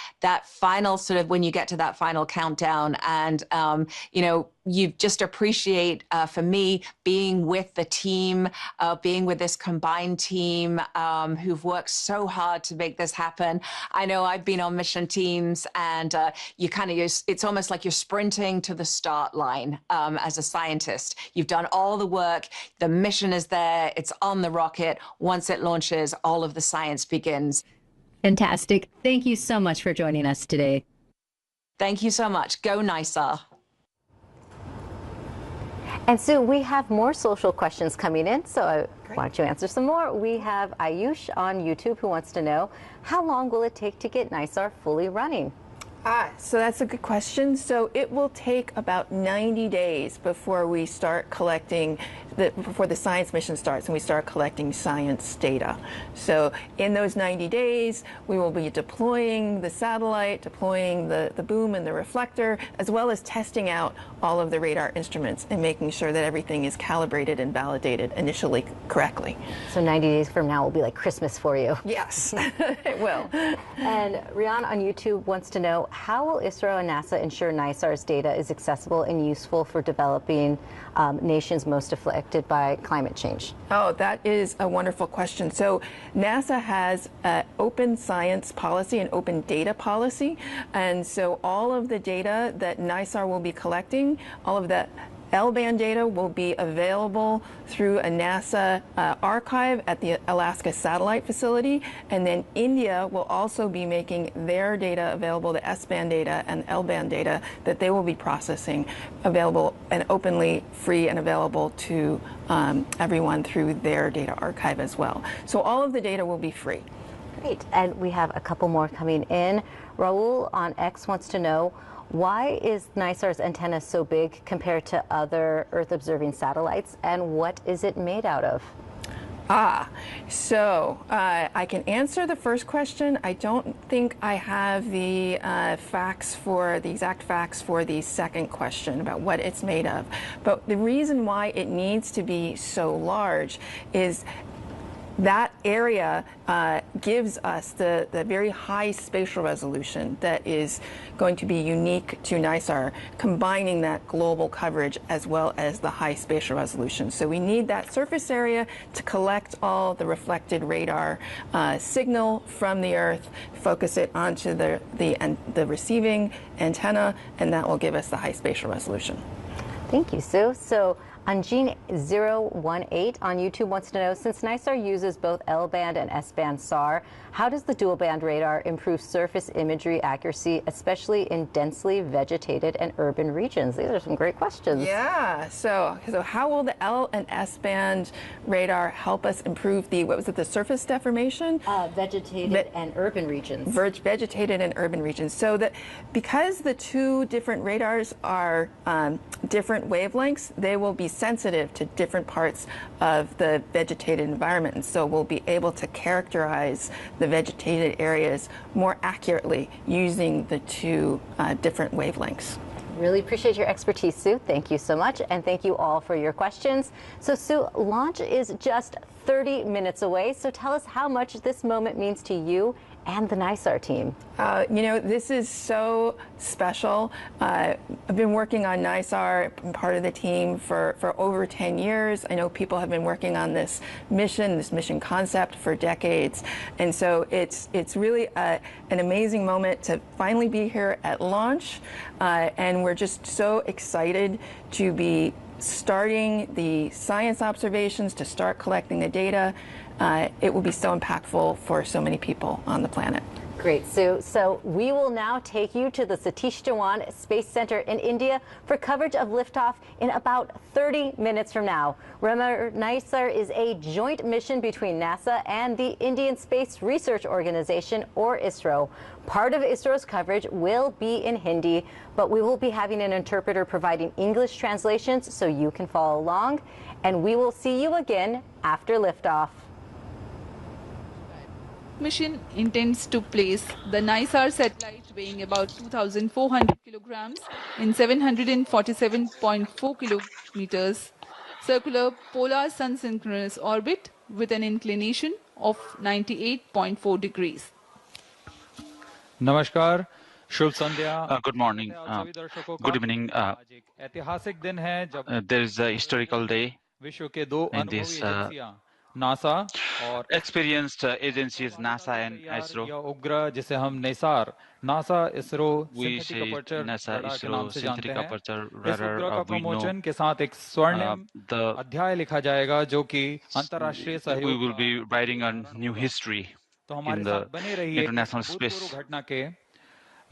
final sort of when you get to that final countdown and, you know, you just appreciate, for me, being with the team, being with this combined team who've worked so hard to make this happen. I know I've been on mission teams and you kind of, it's almost like you're sprinting to the start line as a scientist. You've done all the work, the mission is there, it's on the rocket. Once it launches, all of the science begins. Fantastic. Thank you so much for joining us today. Thank you so much. Go NISAR. And Sue, we have more social questions coming in, so why don't you answer some more? We have Ayush on YouTube who wants to know, how long will it take to get NISAR fully running? So that's a good question. So it will take about 90 days before we start collecting, before the science mission starts and we start collecting science data. So in those 90 days, we will be deploying the satellite, deploying the boom and the reflector, as well as testing out all of the radar instruments and making sure that everything is calibrated and validated initially correctly. So 90 days from now will be like Christmas for you. Yes, it will. And Rian on YouTube wants to know, how will ISRO and NASA ensure NISAR's data is accessible and useful for developing nations most affected by climate change? Oh, that is a wonderful question. So NASA has an open science policy and open data policy. And so all of the data that NISAR will be collecting, all of the L-band data will be available through a NASA archive at the Alaska Satellite Facility, and then India will also be making their data available, the S-band data and L-band data that they will be processing available and openly free and available to everyone through their data archive as well. So all of the data will be free. Great, and we have a couple more coming in. Raul on X wants to know, why is NISAR's antenna so big compared to other Earth-observing satellites, and what is it made out of? So I can answer the first question. I don't think I have the exact facts for the second question about what it's made of. But the reason why it needs to be so large is that area gives us the very high spatial resolution that is going to be unique to NISAR, combining that global coverage as well as the high spatial resolution. So we need that surface area to collect all the reflected radar signal from the Earth, focus it onto the receiving antenna, and that will give us the high spatial resolution. Thank you, Sue. So Anjin018 on YouTube wants to know, since NISAR uses both L-band and S-band SAR, how does the dual-band radar improve surface imagery accuracy, especially in densely vegetated and urban regions? These are some great questions. Yeah, so how will the L and S-band radar help us improve the, what was it, the surface deformation? Vegetated and urban regions. Vegetated and urban regions. So that because the two different radars are different wavelengths, they will be sensitive to different parts of the vegetated environment, and so we'll be able to characterize the vegetated areas more accurately using the two different wavelengths. Really appreciate your expertise, Sue. Thank you so much, and thank you all for your questions. So Sue, launch is just 30 minutes away, so tell us how much this moment means to you and the NISAR team. You know, this is so special. I've been working on NISAR, been part of the team for over 10 years. I know people have been working on this mission concept for decades. And so it's really an amazing moment to finally be here at launch. And we're just so excited to be starting the science observations, to start collecting the data. It will be so impactful for so many people on the planet. Great, Sue. So we will now take you to the Satish Dhawan Space Center in India for coverage of liftoff in about 30 minutes from now. Remember, NISAR is a joint mission between NASA and the Indian Space Research Organization, or ISRO. Part of ISRO's coverage will be in Hindi, but we will be having an interpreter providing English translations so you can follow along. And we will see you again after liftoff. Mission intends to place the NISAR satellite weighing about 2,400 kilograms in 747.4 kilometers circular polar sun synchronous orbit with an inclination of 98.4 degrees. Namaskar, Shubh Sandhya. Good morning, good evening. There is a historical day in this NASA और experienced agencies NASA and ISRO. उपग्रह जिसे हम NISAR, NASA-ISRO We Synthetic say Aperture Radar के नाम NASA-ISRO से Synthetic जानते हैं। Aperture इस उपग्रह का Radar. We know प्रमोशन के साथ एक स्वर्णिम अध्याय लिखा जाएगा जो कि अंतर्राष्ट्रीय we सहयोग will be writing a new history तो in हमारे the साथ बने रहिए international इस space. भूतपूर्व घटना के।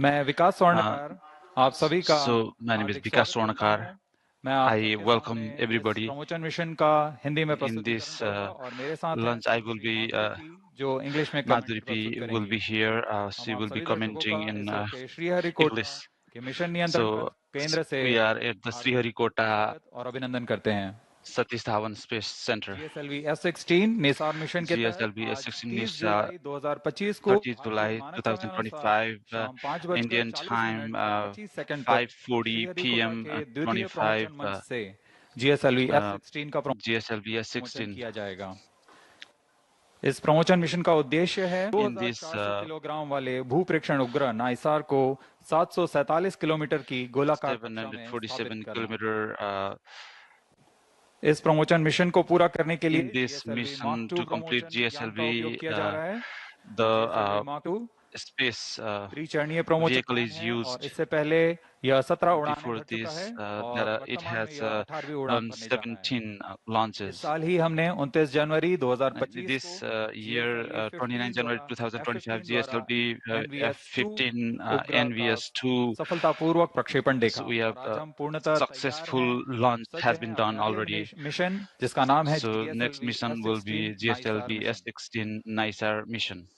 मैं विकास स्वर्णकार आप सभी का So my name is Hardik Vikas स्वागत करता Swarnakar. हूं। मैं आप I सबके welcome सामने इस everybody प्रमोशन मिशन का हिंदी में in प्रस्तुतिकरण this करूंगा और मेरे साथ हैं lunch. I will be जो इंग्लिश में Madhuri कमेंट प्रस्तुत P will करेंगी। be here. हम She आप will be सभी दर्शकों commenting का in इसरो के श्रीहरिकोटा English. के मिशन नियंत्रण So केंद्र से we are at the Sriharikota स्वागत और अभिनंदन करते हैं। Satish Dhawan Space Center. GSLV S16 Nisar mission के तहत GSLV आज S16 30 is जुलाई 2025 को 30 July मानक समयानुसार 2025 शाम 5:40 Indian time 25 पर 5:40 श्रीहरिकोटा p.m. के द्वितीय 25 प्रमोशन मंच से GSLV S16 का GSLV प्रमोशन S16. किया जाएगा। इस प्रमोशन मिशन का उद्देश्य है In this 2400 किलोग्राम वाले भूप्रेक्षण उपग्रह नाइसार को 747 किलोमीटर की गोलाकार कक्षा में स्थापित 747 करना। kilometer. इस प्रमोशन मिशन को पूरा करने के लिए In this mission to complete GSLV, किया जा रहा है। the space vehicle is used. और इससे पहले यह 17 उड़ानें Before भर चुका this, है और it वर्तमान में has यह 18वीं उड़ान done भरने जा रहा है। 17 इस launches. साल ही हमने 29 जनवरी 2025 This year, 29 January 2025, GSLV F-15 NVS-2. सफलतापूर्वक प्रक्षेपण देखा। So we have आज हम पूर्णतः successful launch has been done already. Mission जिसका नाम है So next mission will be GSLV S16 NISAR mission.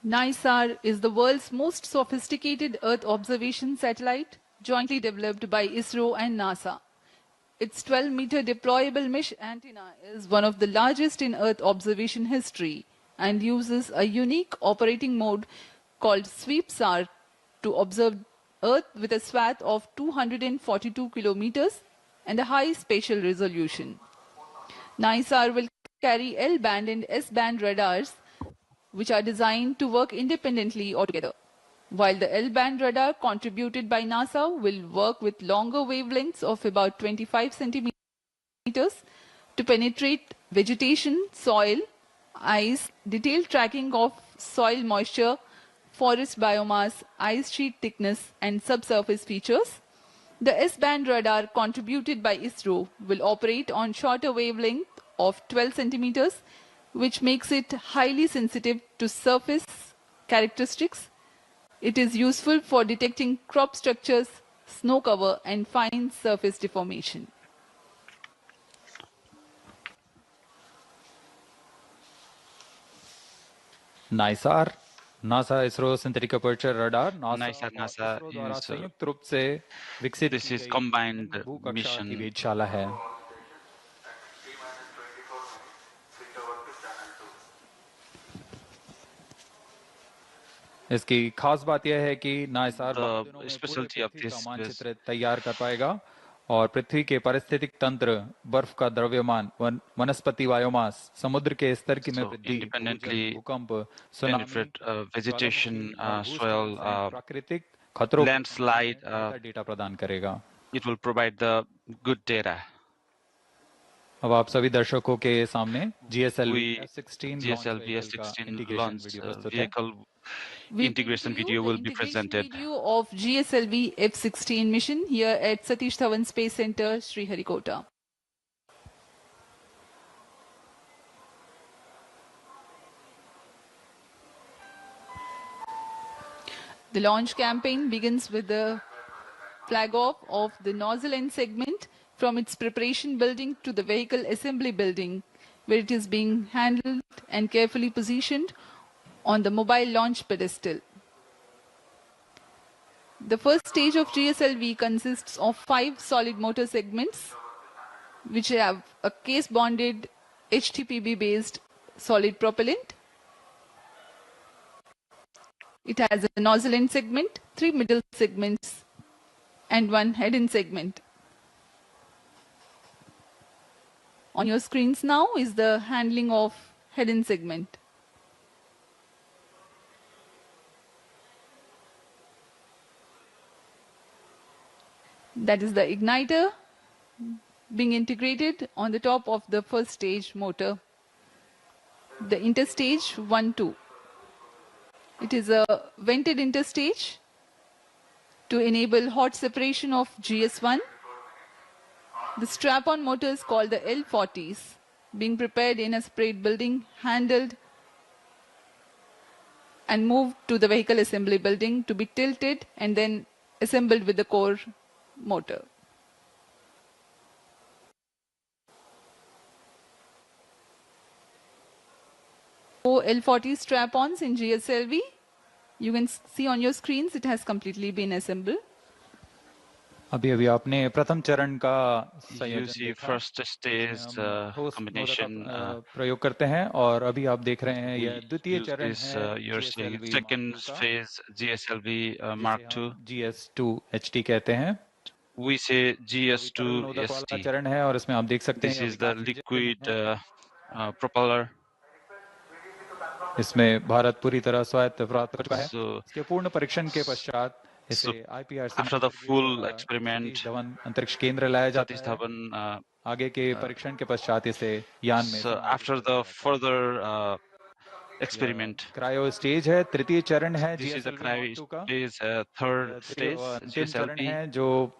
NISAR is the world's most sophisticated Earth observation satellite, jointly developed by ISRO and NASA. Its 12-meter deployable mesh antenna is one of the largest in Earth observation history and uses a unique operating mode called Sweep SAR to observe Earth with a swath of 242 kilometers and a high spatial resolution. NISAR will carry L-band and S-band radars which are designed to work independently or together. While the L-band radar contributed by NASA will work with longer wavelengths of about 25 centimeters to penetrate vegetation, soil, ice, detailed tracking of soil moisture, forest biomass, ice sheet thickness, and subsurface features. The S-band radar contributed by ISRO will operate on shorter wavelength of 12 centimeters, which makes it highly sensitive to surface characteristics. It is useful for detecting crop structures, snow cover, and fine surface deformation. NISAR, NASA-ISRO Synthetic Aperture Radar, NISAR, NASA द्वारा is संयुक्त रूप से विकसित this is combined mission. की वेधशाला है। इसकी खास बात यह है कि नाइसार specialty of this मानचित्र तैयार कर पाएगा और पृथ्वी के पारिस्थितिक तंत्र, बर्फ का द्रव्यमान, वनस्पति बायोमास, समुद्र के स्तर की में वृद्धि, भूकंप, सुनामी, vegetation, soil, प्राकृतिक खतरों, landslide, डेटा प्रदान करेगा। It will provide the good data. अब आप सभी दर्शकों के सामने GSLV S16 launch vehicle integration video will be presented. Video of GSLV F-16 mission here at Satish Dhawan Space Center, Sriharikota. The launch campaign begins with the flag off of the nozzle end segment from its preparation building to the vehicle assembly building, where it is being handled and carefully positioned on the mobile launch pedestal. The first stage of GSLV consists of 5 solid motor segments, which have a case-bonded HTPB-based solid propellant. It has a nozzle end segment, 3 middle segments, and 1 head end segment. On your screens now is the handling of head end segment. That is the igniter being integrated on the top of the first stage motor, the interstage 1-2. It is a vented interstage to enable hot separation of GS1. The strap-on motors called the L40s being prepared in a separate building, handled and moved to the vehicle assembly building to be tilted and then assembled with the core motor. L40 strap-ons in GSLV. You can see on your screens it has completely been assembled. अभी आपने प्रथम चरण का You see first stage combination. प्रयोग करते हैं और अभी आप देख रहे हैं यह द्वितीय चरण है You're seeing second phase GSLV Mark II. GS2 HT कहते हैं. We say GS2 ST. चरण है और इसमें आप देख सकते हैं This is the liquid propeller. इसमें भारत पूरी तरह स्वायत्त प्राप्त कर चुका है. इसके पूर्ण परीक्षण के पश्चात इसे IPRC after the full experiment अंतरिक्ष केंद्र लाया जाता है. आगे के परीक्षण के पश्चात इसे यान में. So after the further experiment, cryo stage है, तृतीय चरण है. This is the cryo stage, third stage GSLV है जो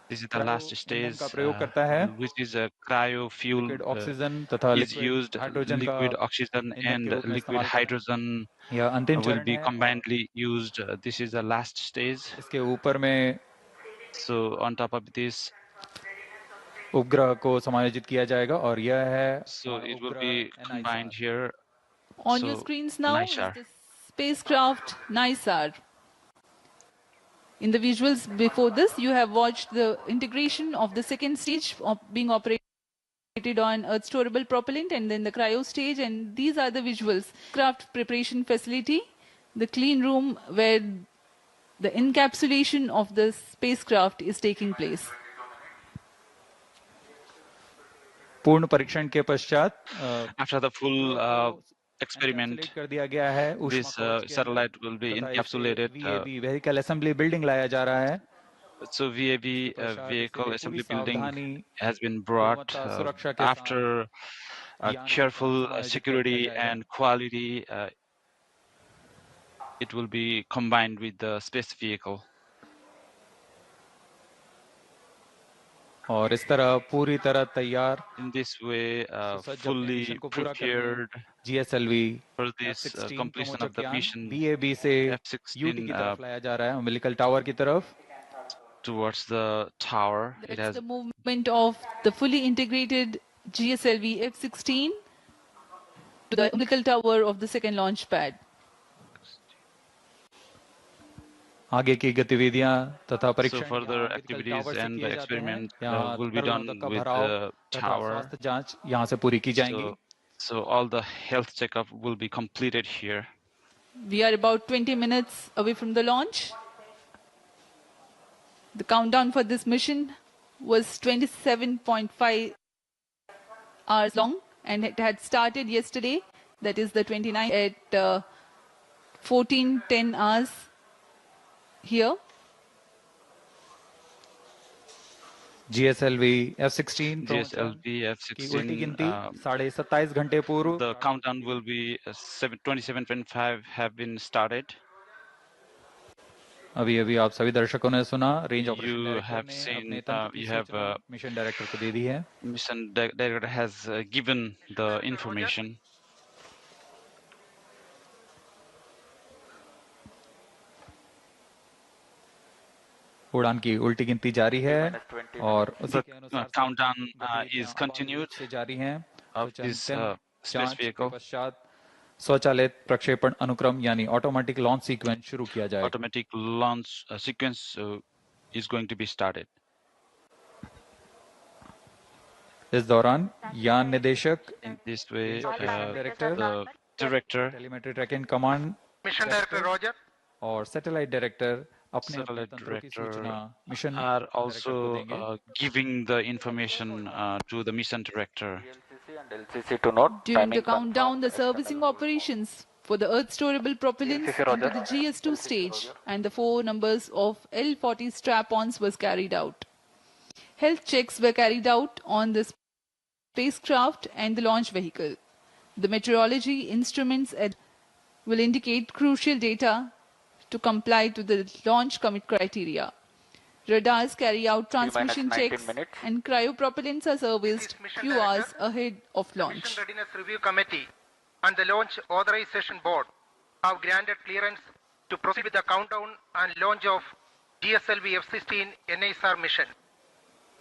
this is the last stage का प्रयोग करता है, which is a cryo fuel oxygen तथा is used. Liquid oxygen and liquid hydrogen या अंतिम will be combinedly used. This is the last stage. इसके ऊपर में so on top of this उपग्रह को समायोजित किया जाएगा और यह है so it will be combined here. On your screens now is the spacecraft NISAR. In the visuals before this, you have watched the integration of the second stage of being operated on Earth storable propellant and then the cryo stage, and these are the visuals. Craft preparation facility, the clean room where the encapsulation of the spacecraft is taking place. पूर्ण परीक्षण के पश्चात after the full experiment, this satellite will be encapsulated. Vehicle assembly building लाया जा रहा है. So VAB vehicle assembly building has been brought after careful security and quality. It will be combined with the space vehicle. और इस तरह पूरी तरह तैयार. In this way, fully prepared GSLV for this completion of the mission. BAB से UT की तरफ लाया जा रहा है, umbilical tower की तरफ. Towards the tower. That's it has the movement of the fully integrated GSLV F-16 to the umbilical tower of the second launch pad. आगे की गतिविधियां तथा परीक्षण. So further activities and the experiment will be done with the tower. स्वास्थ्य जांच यहाँ से पूरी की जाएंगी. So all the health checkup will be completed here. We are about 20 minutes away from the launch. The countdown for this mission was 27.5 hours long, and it had started yesterday. That is the 29th at 14:10 hours here. GSLV F-16 GSLV F-16 की गिनती 27.5 घंटे पूर्व. The countdown will be 27.5 have been started. अभी आप सभी दर्शकों ने सुना. Range operation You have seen, you have mission director को दे दी है. Mission director has given the information. उड़ान की उल्टी गिनती जारी है और उसी के The अनुसार countdown गतिविधियां is अपार continued से जारी हैं। of तो this चंद space जांच के vehicle. पश्चात स्वचालित प्रक्षेपण अनुक्रम यानी ऑटोमेटिक लॉन्च सीक्वेंस शुरू किया जाएगा। Automatic launch sequence is going to be started. इस दौरान यान निदेशक In this way, director the director, telemetry tracking command Mission Director Roger, और सैटेलाइट डायरेक्टर अपने अपने satellite तंत्रों की सूचना director मिशन are डायरेक्टर को also देंगे। giving the information to the mission director. During the countdown, the servicing operations for the Earth storable propellants into the GS2 stage and the 4 numbers of L40 strap-ons was carried out. Health checks were carried out on the spacecraft and the launch vehicle. The meteorology instruments will indicate crucial data to comply to the launch commit criteria. Radars carry out transmission checks and cryopropellants are serviced few hours ahead of launch. Mission Readiness Review Committee and the Launch Authorization Board have granted clearance to proceed with the countdown and launch of GSLV F-16 NISAR mission.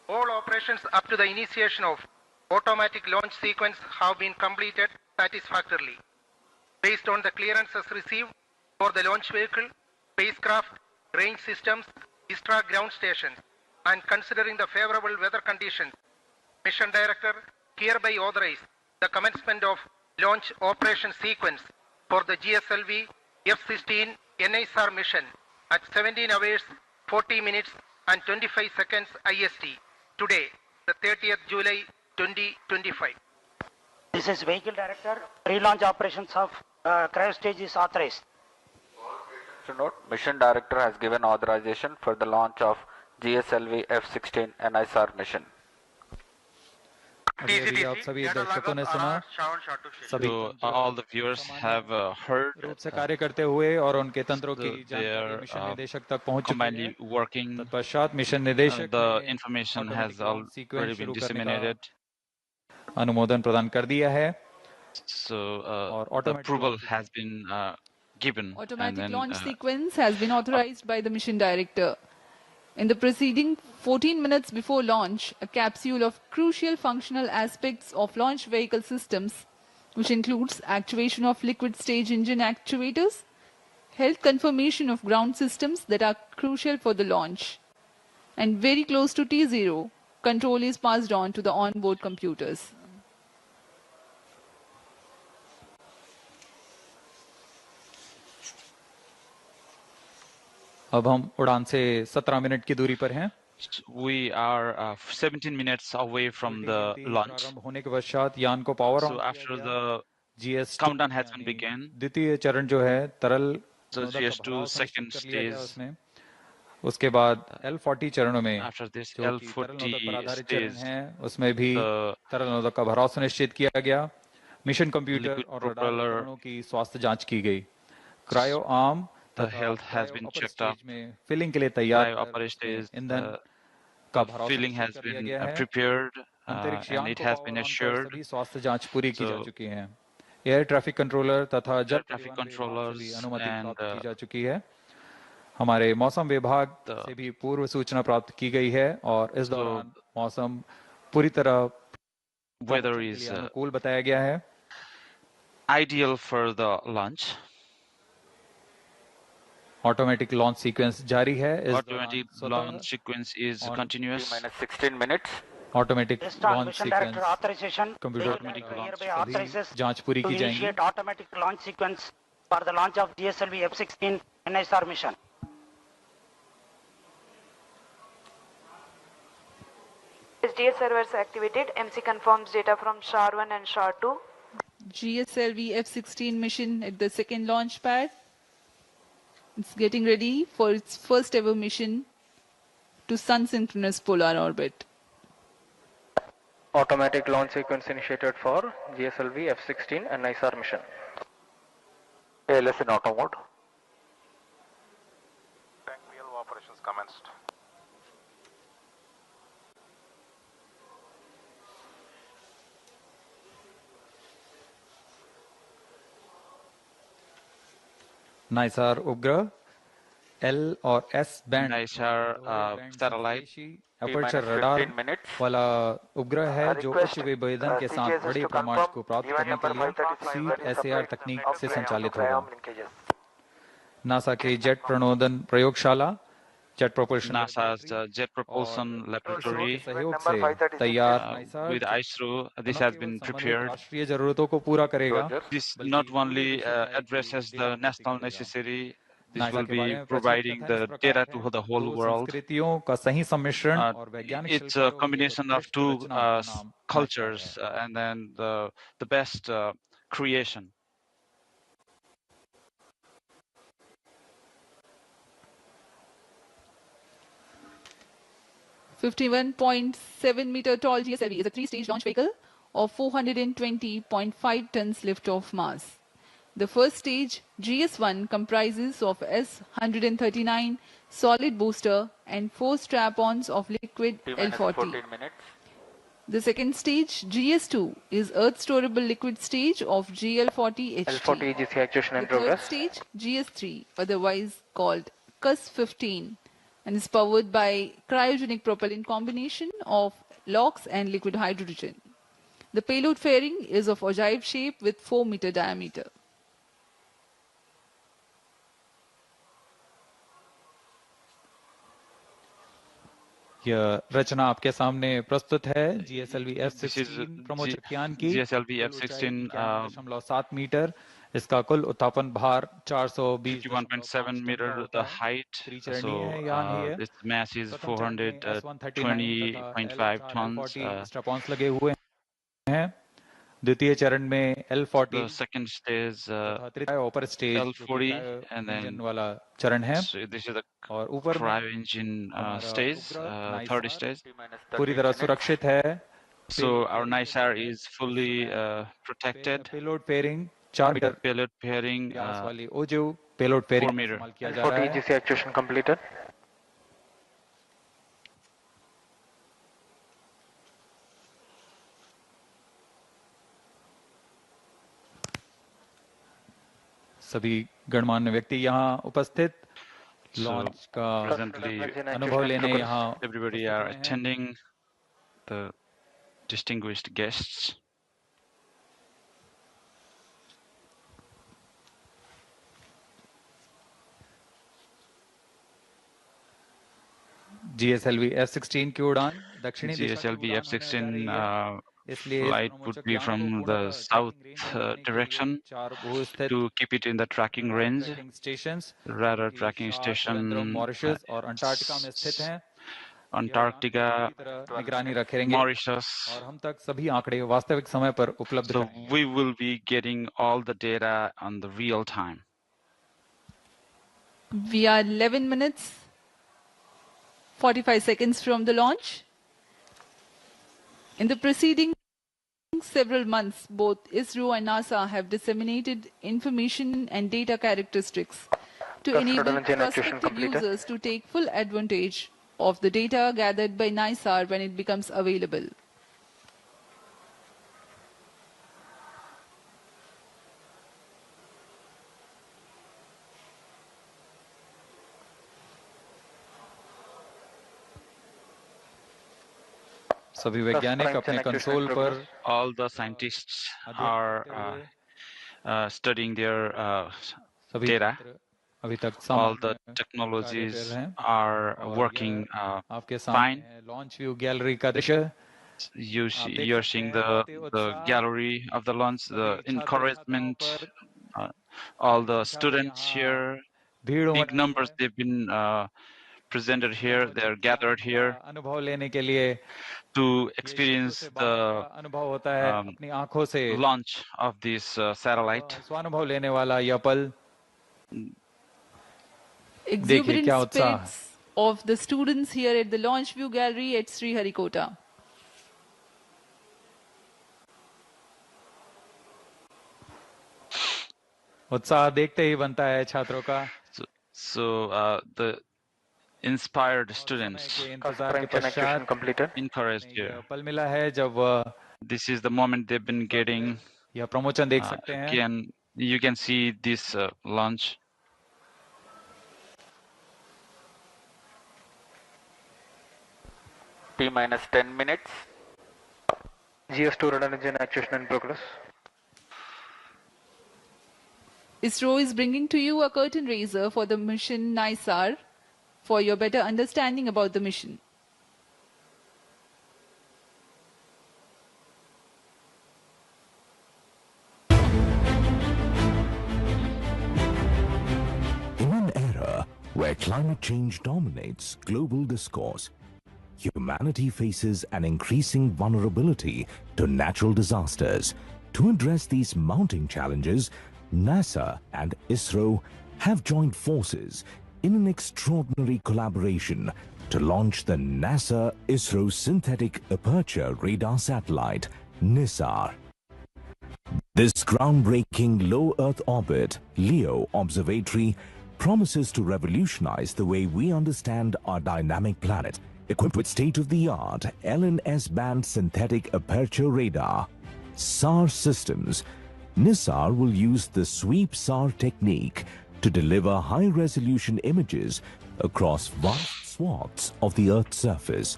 All operations up to the initiation of automatic launch sequence have been completed satisfactorily. Based on the clearances received for the launch vehicle, spacecraft, range systems, ISRO ground stations, and considering the favorable weather conditions, Mission Director hereby authorized the commencement of launch operation sequence for the GSLV F-16 NISAR mission at 17 hours, 40 minutes and 25 seconds IST today, the 30th July 2025. This is Vehicle Director. Pre-launch operations of cryo stage is authorized. To note, Mission Director has given authorization for the launch of GSLV F-16 NISAR mission. अभी आप सभी दर्शकों ने सुना, सभी So all the viewers have heard रूप से कार्य करते हुए और उनके तंत्रों की they जानकारी are मिशन निदेशक तक पहुंच चुकी है। combinedly working. तत्पश्चात मिशन निदेशक The ने information automatic has launch sequence already been शुरू करने disseminated. का अनुमोदन प्रदान कर दिया है। So the approval has been given. And Automatic then, launch sequence has been authorized by the mission director. In the preceding 14 minutes before launch, a capsule of crucial functional aspects of launch vehicle systems, which includes actuation of liquid stage engine actuators, health confirmation of ground systems that are crucial for the launch, and very close to T0, control is passed on to the onboard computers. अब हम उड़ान से 17 minute की दूरी पर हैं। we are 17 minutes away from the launch. प्रारंभ होने के पश्चात यान को power So after the GS countdown has been begun, द्वितीय चरण जो है तरल the GS2 second stage, उसमें उसके बाद L40 चरणों में after this जो कि तरल नोदक पर L40 आधारित चरण stage, है उसमें भी तरल नोदक का भराव सुनिश्चित किया गया। मिशन कंप्यूटर और रडार उपकरणों की स्वास्थ्य जांच की गई। Cryo arm the health has been checked up. में फिलिंग के लिए तैयार ईंधन का filling has been prepared and it has been assured. सभी स्वास्थ्य जांच पूरी की जा चुकी है। एयर ट्रैफिक कंट्रोलर तथा जल traffic controllers अनुमति and प्राप्त की जा चुकी है। हमारे मौसम विभाग से भी पूर्व सूचना प्राप्त की गई है और इस दौरान मौसम पूरी तरह weather is अनुकूल बताया गया है। ideal for the launch. Automatic launch sequence जारी है। Automatic launch sequence is continuous. -16 minutes. Automatic launch Mission Director sequence authorization. Automatic launch Authorizes जांच पूरी to की जाएंगी। initiate automatic launch sequence for the launch of GSLV F-16 NISAR mission. SDA servers activated. MC confirms data from SHAR-1 and SHAR-2. GSLV F-16 mission at the second launch pad. It's getting ready for its first ever mission to sun-synchronous polar orbit. Automatic launch sequence initiated for GSLV F-16 and NISAR mission. ALS in auto mode. Tank PLO operations commenced. नाइसार उपग्रह L और S band NISAR satellite aperture radar वाला उपग्रह है जो उच्च विभेदन के साथ बड़े पैमाने को प्राप्त करने के लिए सीप SAR तकनीक से संचालित होगा। नासा के जेट प्रणोदन प्रयोगशाला NASA's Jet Propulsion Laboratory सहयोग से तैयार with ISRO. This has been prepared. राष्ट्रीय जरूरतों को पूरा करेगा। This not only addresses the national necessity. This will be providing the data to the whole world. It's a combination of two cultures and then the best creation. 51.7-meter tall GSLV is a three-stage launch vehicle of 420.5 tons lift-off mass. The first stage, GS1, comprises of S-139 solid booster and 4 strap-ons of liquid L-40. The second stage, GS2, is Earth-storable liquid stage of GL-40 HT. L-40 EGC actuation in progress. The third stage, GS3, otherwise called CUS-15, and is powered by cryogenic propellant combination of LOX and liquid hydrogen. The payload fairing is of ogive shape with 4-meter diameter. यह रचना आपके सामने प्रस्तुत है GSLV F-16 प्रमोचकयान की GSLV F-16 7 metre इसका कुल उत्थापन भार 51.7 meter the height, so its mass is 420.5 tons. स्ट्रैप-ऑन्स लगे हुए हैं। द्वितीय चरण में L-40 the second stage ऊपर स्टेज L-40 and then वाला चरण है so this is the और ऊपर cryo engine stage, third stage. पूरी तरह सुरक्षित है। So our NISAR is fully protected. Payload pairing 4 metre payload pairing वाली ओजो payload pairing 4 meter. इस्तेमाल किया जा रहा है। EGC actuation completed. सभी गणमान्य व्यक्ति यहाँ उपस्थित लॉन्च का अनुभव लेने यहाँ everybody are attending, the distinguished guests. GSLV F-16 की उड़ान दक्षिणी GSLV F-16 flight would be from the south direction to keep it in the tracking range. Radar tracking station Mauritius और अंटार्कटिका में स्थित हैं। Antarctica, निगरानी रखेंगे Mauritius. और हम तक सभी आंकड़े वास्तविक समय पर उपलब्ध So we will be getting all the data on the real time. We are 11 minutes 45 seconds from the launch. In the preceding several months, both ISRO and NASA have disseminated information and data characteristics to enable prospective users to take full advantage of the data gathered by NISAR when it becomes available. सभी वैज्ञानिक अपने console पर all the scientists are studying their data. अभी तक all the technologies are working fine. Launch view gallery का दृश्य You're seeing the gallery of the launch, the encouragement, all the students here, big numbers they've been presented here, they're gathered here अनुभव लेने के लिए to experience the launch of this satellite. स्वानुभव लेने वाला यह पल Exuberant spirits of the students here at the Launch View Gallery at Sriharikota. उत्साह देखते ही बनता है छात्रों का। So the inspired students encouraged here. पल मिला है जब This is the moment they've been getting. यह प्रमोशन देख सकते हैं। You can see this launch. T minus 10 minutes. GS2 radar engine actuation in progress. ISRO is bringing to you a curtain raiser for the mission NISAR for your better understanding about the mission. In an era where climate change dominates global discourse, humanity faces an increasing vulnerability to natural disasters. To address these mounting challenges, NASA and ISRO have joined forces in an extraordinary collaboration to launch the NASA-ISRO Synthetic Aperture Radar satellite, NISAR. This groundbreaking low Earth orbit LEO observatory promises to revolutionize the way we understand our dynamic planet. Equipped with state-of-the-art LNS-band synthetic aperture radar, SAR systems, NISAR will use the sweep SAR technique to deliver high-resolution images across vast swaths of the Earth's surface.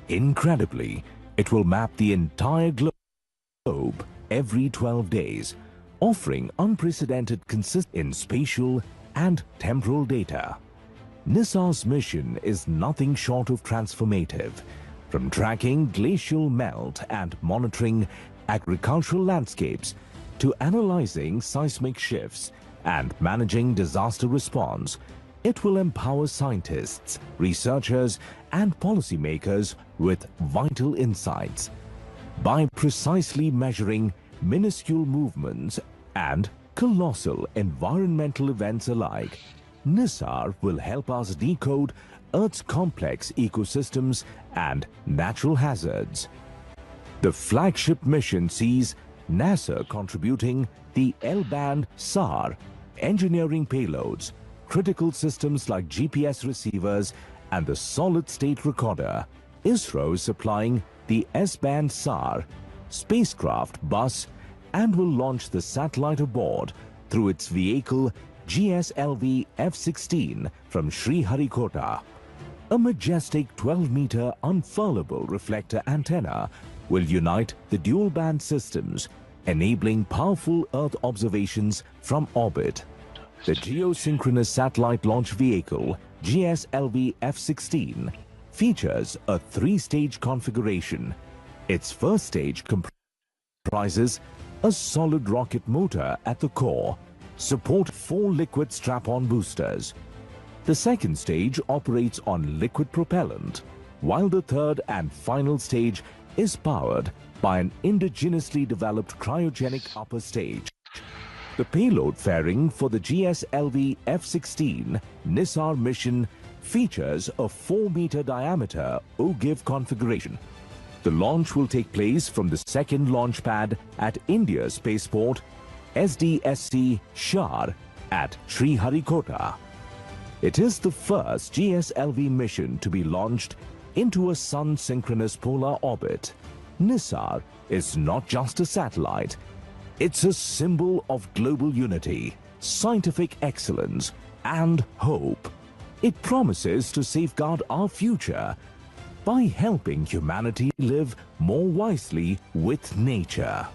Incredibly, it will map the entire globe every 12 days, offering unprecedented consistency in spatial and temporal data. NISAR's mission is nothing short of transformative. From tracking glacial melt and monitoring agricultural landscapes to analyzing seismic shifts and managing disaster response, it will empower scientists, researchers, and policymakers with vital insights. By precisely measuring minuscule movements and colossal environmental events alike, NISAR will help us decode Earth's complex ecosystems and natural hazards. The flagship mission sees NASA contributing the L-band SAR, engineering payloads, critical systems like GPS receivers, and the solid-state recorder. ISRO is supplying the S-band SAR, spacecraft bus, and will launch the satellite aboard through its vehicle GSLV F-16 from Sriharikota. A majestic 12-meter unfurlable reflector antenna will unite the dual-band systems, enabling powerful Earth observations from orbit. The geosynchronous satellite launch vehicle, GSLV F-16, features a three-stage configuration. Its first stage comprises a solid rocket motor at the core, support 4 liquid strap-on boosters. The second stage operates on liquid propellant, while the third and final stage is powered by an indigenously developed cryogenic upper stage. The payload fairing for the GSLV F-16 NISAR mission features a 4-meter diameter OGIV configuration. The launch will take place from the second launch pad at India's spaceport, SDSC Shar at Sriharikota. It is the first GSLV mission to be launched into a sun-synchronous polar orbit. NISAR is not just a satellite, it's a symbol of global unity, scientific excellence, and hope. It promises to safeguard our future by helping humanity live more wisely with nature.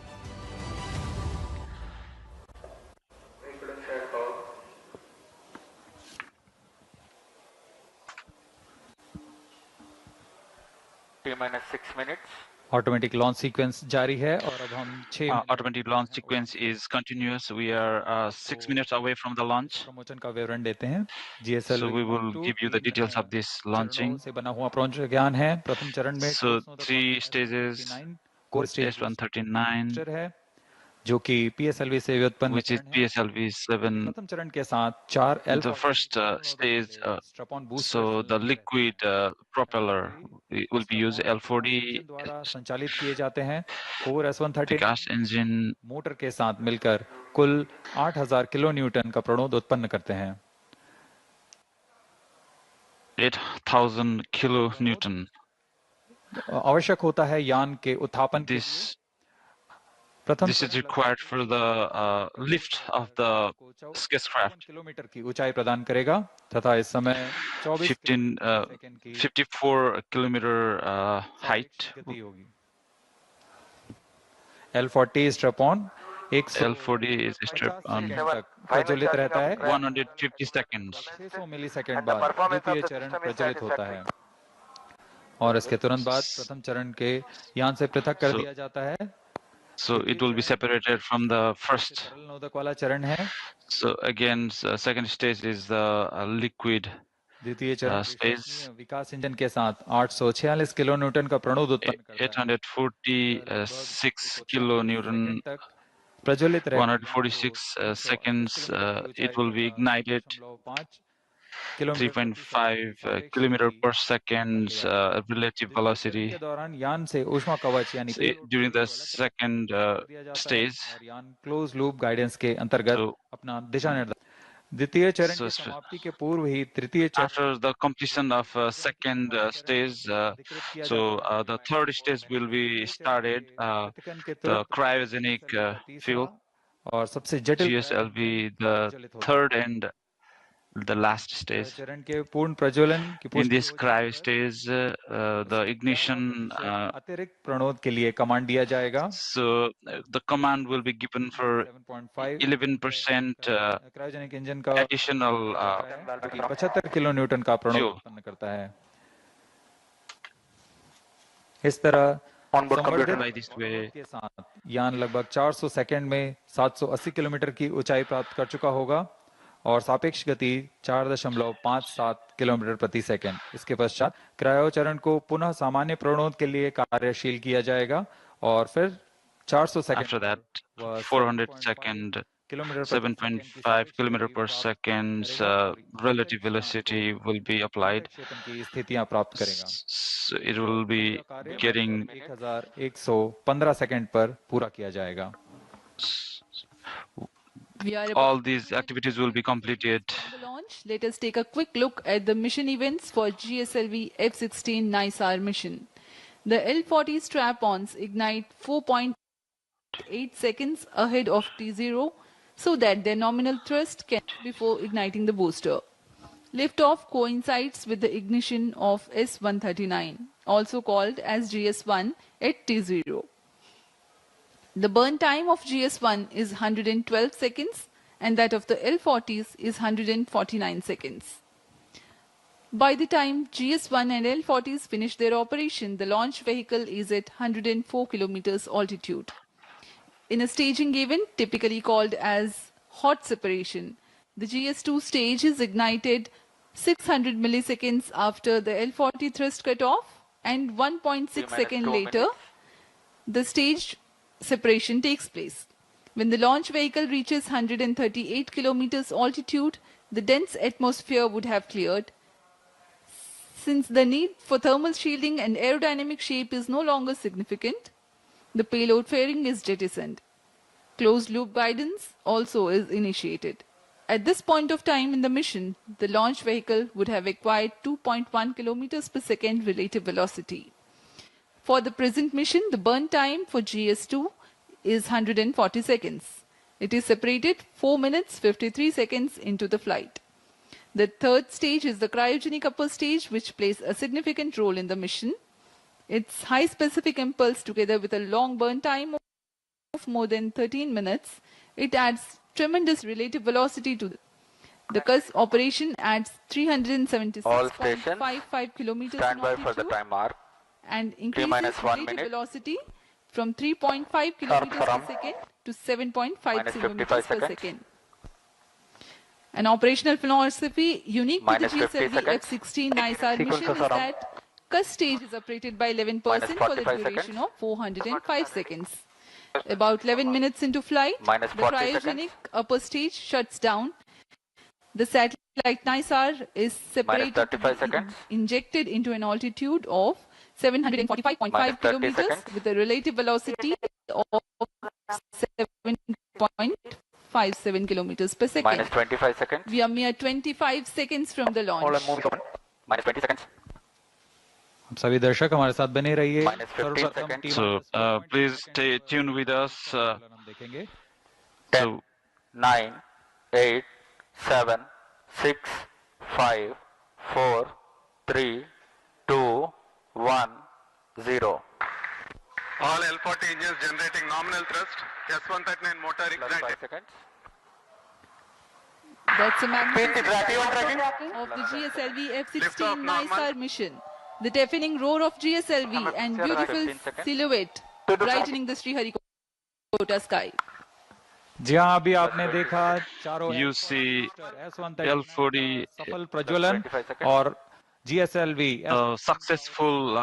T-minus 6 minutes. Automatic launch sequence जारी है और अब हम 6 automatic launch sequence is continuous. We are 6 minutes away from the launch. Promotion का विवरण देते हैं. GSL So we will give you the details of this launching. से बना हुआ प्रज्ञान है. प्रथम चरण में So 3 stages. Core stage S139 है जो कि PSLV से व्युत्पन्न which is PSLV 7. प्रथम चरण के साथ 4 The first stage, so the liquid propeller will be used L40 द्वारा संचालित किए जाते हैं. Core S139 gas engine motor के साथ मिलकर कुल 8000 किलो न्यूटन का प्रणोद उत्पन्न करते हैं. 8000 किलो न्यूटन आवश्यक होता है यान के उत्थापन this This is required for the lift of the spacecraft. Kilometre की ऊंचाई प्रदान करेगा तथा इस समय 54 kilometer height. L40 strap-on L40 is strap-on. प्रज्वलित रहता है 150 seconds. 600 मिलीसेकंड बाद द्वितीय चरण प्रज्वलित होता है और इसके तुरंत बाद प्रथम चरण के यान से पृथक कर दिया जाता है. So it will be separated from the first. So again, second stage is the liquid stage. Vikas engine के साथ 846 किलो न्यूटन का प्रणोद उत्पन्न करता है. 846 kilo Newton. 146 seconds. It will be ignited. 3.5 kilometer per second relative velocity. During the second stage, closed loop guidance के अंतर्गत अपना दिशा निर्देश. द्वितीय चरण की समाप्ति के पूर्व ही तृतीय चरण. After the completion of second stage, the third stage will be started. The cryogenic fuel. और सबसे जटिल GSLV, the third and the last stage. In this cryo stage, the ignition. So the command will be given for 11% additional 75 kilo Newton का प्रणोद उत्पन्न करता है. इस तरह के साथ यान लगभग 400 सेकंड में 780 किलोमीटर की ऊंचाई प्राप्त कर चुका होगा और सापेक्ष गति 4.57 किलोमीटर प्रति सेकंड. इसके पश्चात क्रायो चरण को पुनः सामान्य प्रणोद के लिए कार्यशील किया जाएगा और फिर 400 second. After that, 400 second, 7.5 kilometer per second relative velocity will be applied. So it will be getting 1115 second पर पूरा किया जाएगा. All these activities will be completed. Let us take a quick look at the mission events for GSLV F-16 NISAR mission. The L-40 strap-ons ignite 4.8 seconds ahead of T0 so that their nominal thrust can before igniting the booster. Liftoff coincides with the ignition of S-139, also called as GS-1 at T0. The burn time of GS-1 is 112 seconds and that of the L-40s is 149 seconds. By the time GS-1 and L-40s finish their operation, the launch vehicle is at 104 kilometers altitude. In a staging event typically called as hot separation, the GS-2 stage is ignited 600 milliseconds after the L-40 thrust cutoff and 1.6 seconds later, the stage separation takes place. When the launch vehicle reaches 138 kilometers altitude, the dense atmosphere would have cleared. Since the need for thermal shielding and aerodynamic shape is no longer significant, the payload fairing is jettisoned. Closed loop guidance also is initiated. At this point of time in the mission, the launch vehicle would have acquired 2.1 kilometers per second relative velocity. For the present mission, the burn time for GS2 is 140 seconds. It is separated 4 minutes 53 seconds into the flight. The third stage is the cryogenic upper stage, which plays a significant role in the mission. Its high specific impulse together with a long burn time of more than 13 minutes, it adds tremendous relative velocity to the CUS operation adds 376.55 kilometers stand by in for the time mark. And increases relative velocity from 3.5 kilometers per second to 7.5 kilometers per second. An operational philosophy unique to the GSLV F-16 NISAR mission is that CUS stage is operated by 11% for the duration of 405 seconds. About 11 minutes into flight, the cryogenic upper stage shuts down. The satellite NISAR is separated, injected into an altitude of 745.5 kilometers with a relative velocity of 7.57 kilometers per second. Minus 25 seconds. We are mere 25 seconds from the launch. Minus 20 seconds. सभी दर्शक हमारे साथ बने रहिए। So please stay tuned with us. देखेंगे 10, 9, 8, 7, 6, 5, 4, 3, 2, 1, 0. All L40 engines generating nominal thrust. S139 motor ignited. 5 seconds. That's a magnificent of the GSLV F-16 NISAR mission. The deafening roar of GSLV and beautiful silhouette brightening the Sriharikota sky. जी हाँ, अभी आपने देखा चारों You see L40 सफल प्रज्वलन और GSLV successful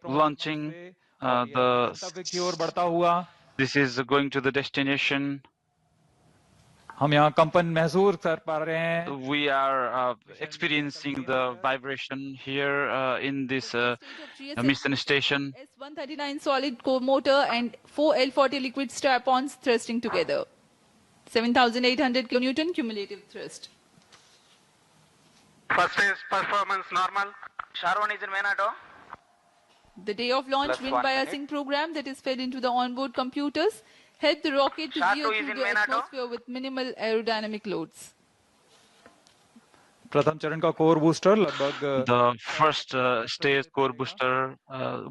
launching. की ओर बढ़ता हुआ This is going to the destination. हम यहाँ कंपन महसूस कर पा रहे हैं. We are experiencing the vibration here in this mission station. S139 solid core motor and 4 L40 liquid strap-ons thrusting together. 7,800 kN cumulative thrust. First stage performance normal. Sharwan is in main auto. The day of launch wind biasing program that is fed into the onboard computers helped the rocket to veer through the atmosphere with minimal aerodynamic loads. प्रथम चरण का core booster लगभग The first stage core booster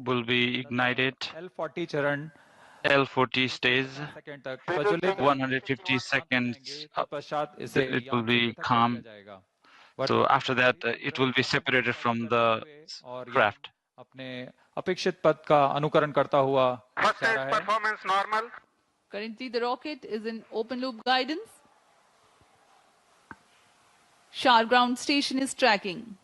will be ignited. L40 चरण L40 stage 150 seconds it will be calm. So after that it will be separated from the craft. अपने अपेक्षित पथ का अनुकरण करता हुआ First stage performance normal. Currently the rocket is in open loop guidance. SHAR ground station is tracking.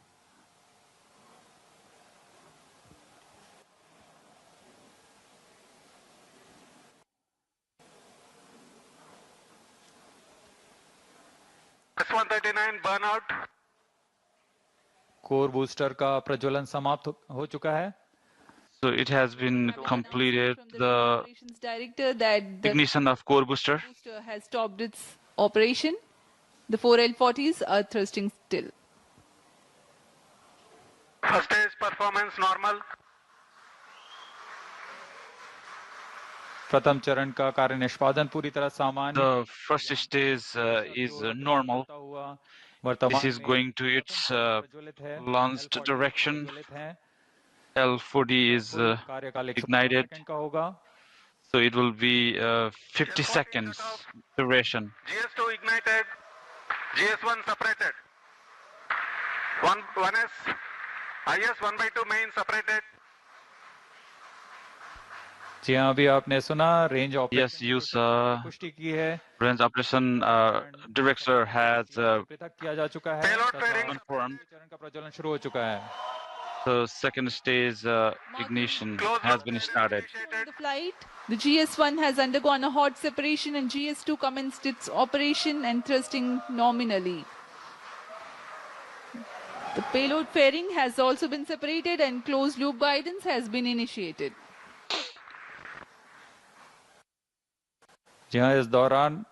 S139 burnout. Core booster का प्रज्वलन समाप्त हो चुका है. So it has been completed. The ignition of core booster has stopped its operation. The 4 L40s are thrusting still. First stage performance normal. प्रथम चरण का कार्य निष्पादन पूरी तरह सामान्य. The first stage is normal. This is going to its launched direction. L40 is ignited. So it will be 50 seconds duration. GS2 ignited. GS1 separated. 1S. IS 1/2 main separated. जी हाँ, अभी आपने सुना range operation. Yes, you saw. पुष्टि की है. Range operation director has पृथक किया जा चुका है. confirmed. चरण का प्रज्वलन शुरू हो चुका है. The second stage ignition has been started. The flight, the GS1 has undergone a hot separation and GS2 commenced its operation and thrusting nominally. The payload fairing has also been separated and closed loop guidance has been initiated. जी हाँ, इस दौरान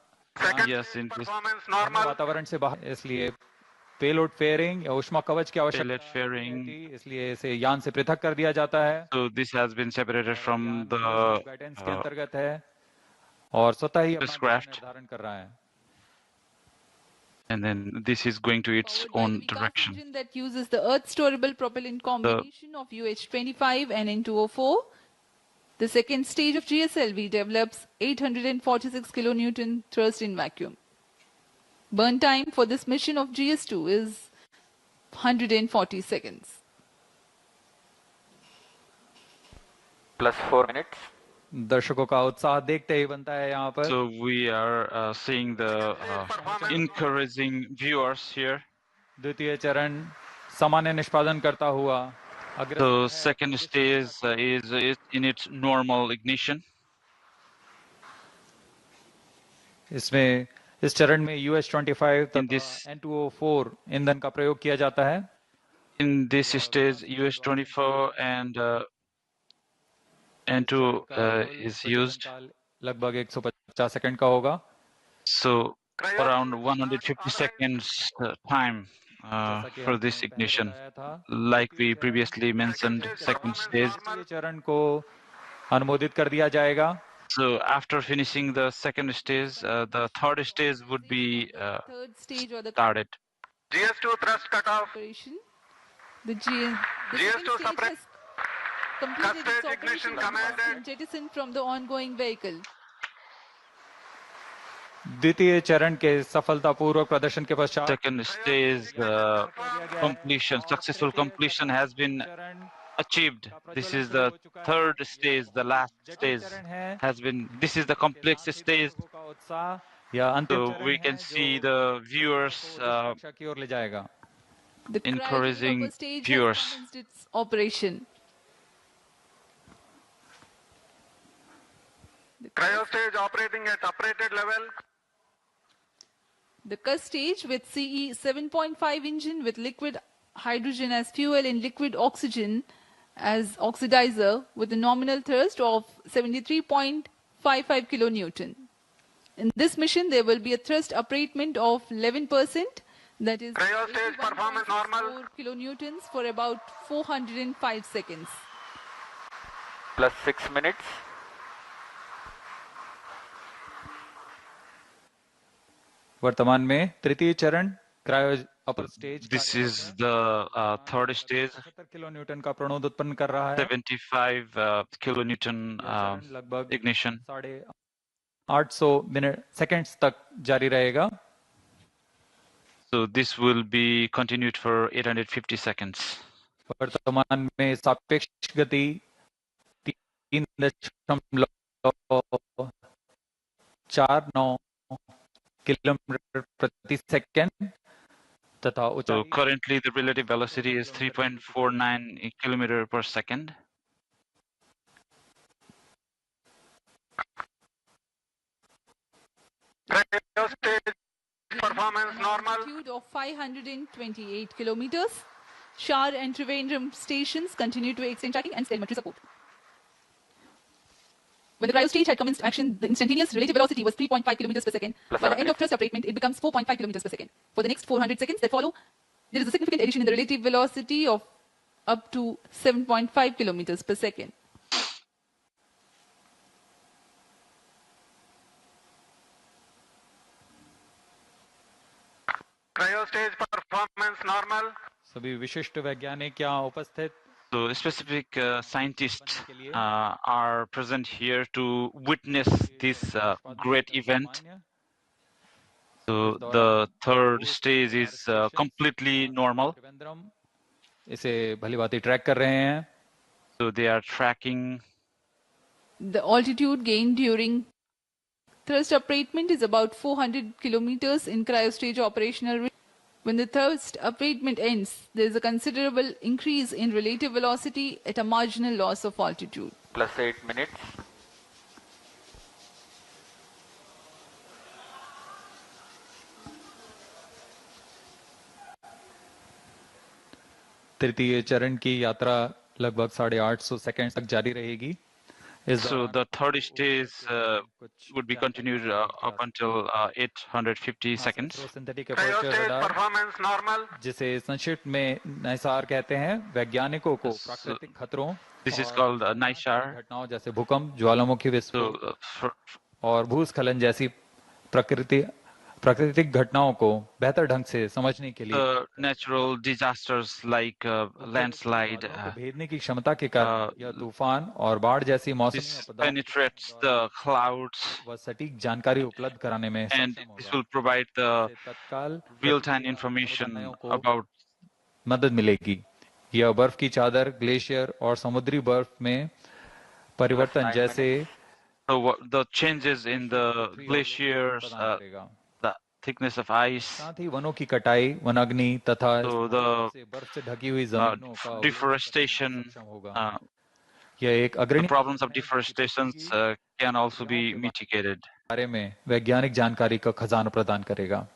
normal. वातावरण से बाहर, इसलिए payload fairing या ऊष्मा कवच की आवश्यकता थी, इसलिए इसे यान से पृथक कर दिया जाता है. So this has been separated from the guidance के अंतर्गत है और स्वतः ही अपना craft. निर्धारण कर रहा है. And then this is going to its own direction. That uses the Earth storable propellant combination of UH-25 and N2O4. The second stage of GSLV develops 846 kilonewton thrust in vacuum. Burn time for this mission of GS2 is 140 seconds. Plus 4 minutes. दर्शकों का उत्साह देखते ही बनता है यहाँ पर. So we are seeing the encouraging viewers here. द्वितीय चरण सामान्य निष्पादन करता हुआ. The second stage is in its normal ignition. इसमें इस चरण में UH-25 तथा N2O4 ईंधन का प्रयोग किया जाता है. In this stage, UH-24 and N2 is used. लगभग 150 सेकंड का होगा. So around 150 seconds time for this ignition. Like we previously mentioned, second stage. चरण को अनुमोदित कर दिया जाएगा. So after finishing the second stage, the third stage would be third stage or the started. GS2 thrust cutoff. Operation. The second GS2 stage has completed its operation and jettisoned from the ongoing vehicle. द्वितीय चरण के सफलतापूर्वक प्रदर्शन के पश्चात Second stage completion, successful completion has been achieved. This is the third stage, the last stage has been, this is the complex stage. So we can see the viewers encouraging viewers. Its operation. Cryo stage operating at operated level. The CUS stage with CE 7.5 engine with liquid hydrogen as fuel and liquid oxygen as oxidizer with a nominal thrust of 73.55 kilonewton. In this mission, there will be a thrust upratement of 11%, that is 4 kilonewtons for about 405 seconds. Plus 6 minutes. वर्तमान में तृतीय चरण cryo upper stage. This is the third stage. 70 kilonewton का प्रणोद उत्पन्न कर रहा है. 75 kilonewton ignition. 800 seconds तक जारी रहेगा. So this will be continued for 850 seconds. वर्तमान में सापेक्ष गति 3.49 किलोमीटर प्रति सेकंड तथा So currently the relative velocity is 3.49 kilometer per second. Performance normal. Altitude of 528 kilometers. Shar and Trivandrum stations continue to extend tracking and telemetry support. When the cryo stage had commenced action, the instantaneous relative velocity was 3.5 kilometers per second. By the end of thrust upratement, it becomes 4.5 kilometers per second. For the next 400 seconds that follow, there is a significant addition in the relative velocity of up to 7.5 kilometers per second. Cryo stage performance normal. सभी विशिष्ट वैज्ञानिक यहाँ उपस्थित. So specific scientists are present here to witness this great event. So the third stage is completely normal. इसे भलीभांति track कर रहे हैं. So they are tracking. The altitude gained during thrust upratement is about 400 kilometers in cryo stage operational. When the thrust upratement ends, there is a considerable increase in relative velocity at a marginal loss of altitude. Plus 8 minutes. तृतीय चरण की यात्रा लगभग 850 second तक जारी रहेगी. So the third stage would be continued up until 850 seconds. Synthetic Aperture Radar, performance normal. जिसे संक्षिप्त में NISAR कहते हैं, वैज्ञानिकों को प्राकृतिक खतरों This is called NISAR. घटनाओं जैसे भूकंप, ज्वालामुखी विस्फोट और भूस्खलन जैसी प्राकृतिक घटनाओं को बेहतर ढंग से समझने के लिए natural disasters like landslide भेदने की क्षमता के कारण यह तूफान और बाढ़ जैसी मौसमी penetrates the clouds व सटीक जानकारी उपलब्ध कराने में and this will provide the real-time information about मदद मिलेगी. यह बर्फ की चादर, ग्लेशियर और समुद्री बर्फ में परिवर्तन जैसे the changes in the glaciers, the thickness of ice, साथ ही वनों की कटाई, वनाग्नि तथा बर्फ से ढकी हुई जमीनों का deforestation. यह एक अग्रणी The problems of deforestation can also be mitigated. बारे में वैज्ञानिक जानकारी का खजाना प्रदान करेगा.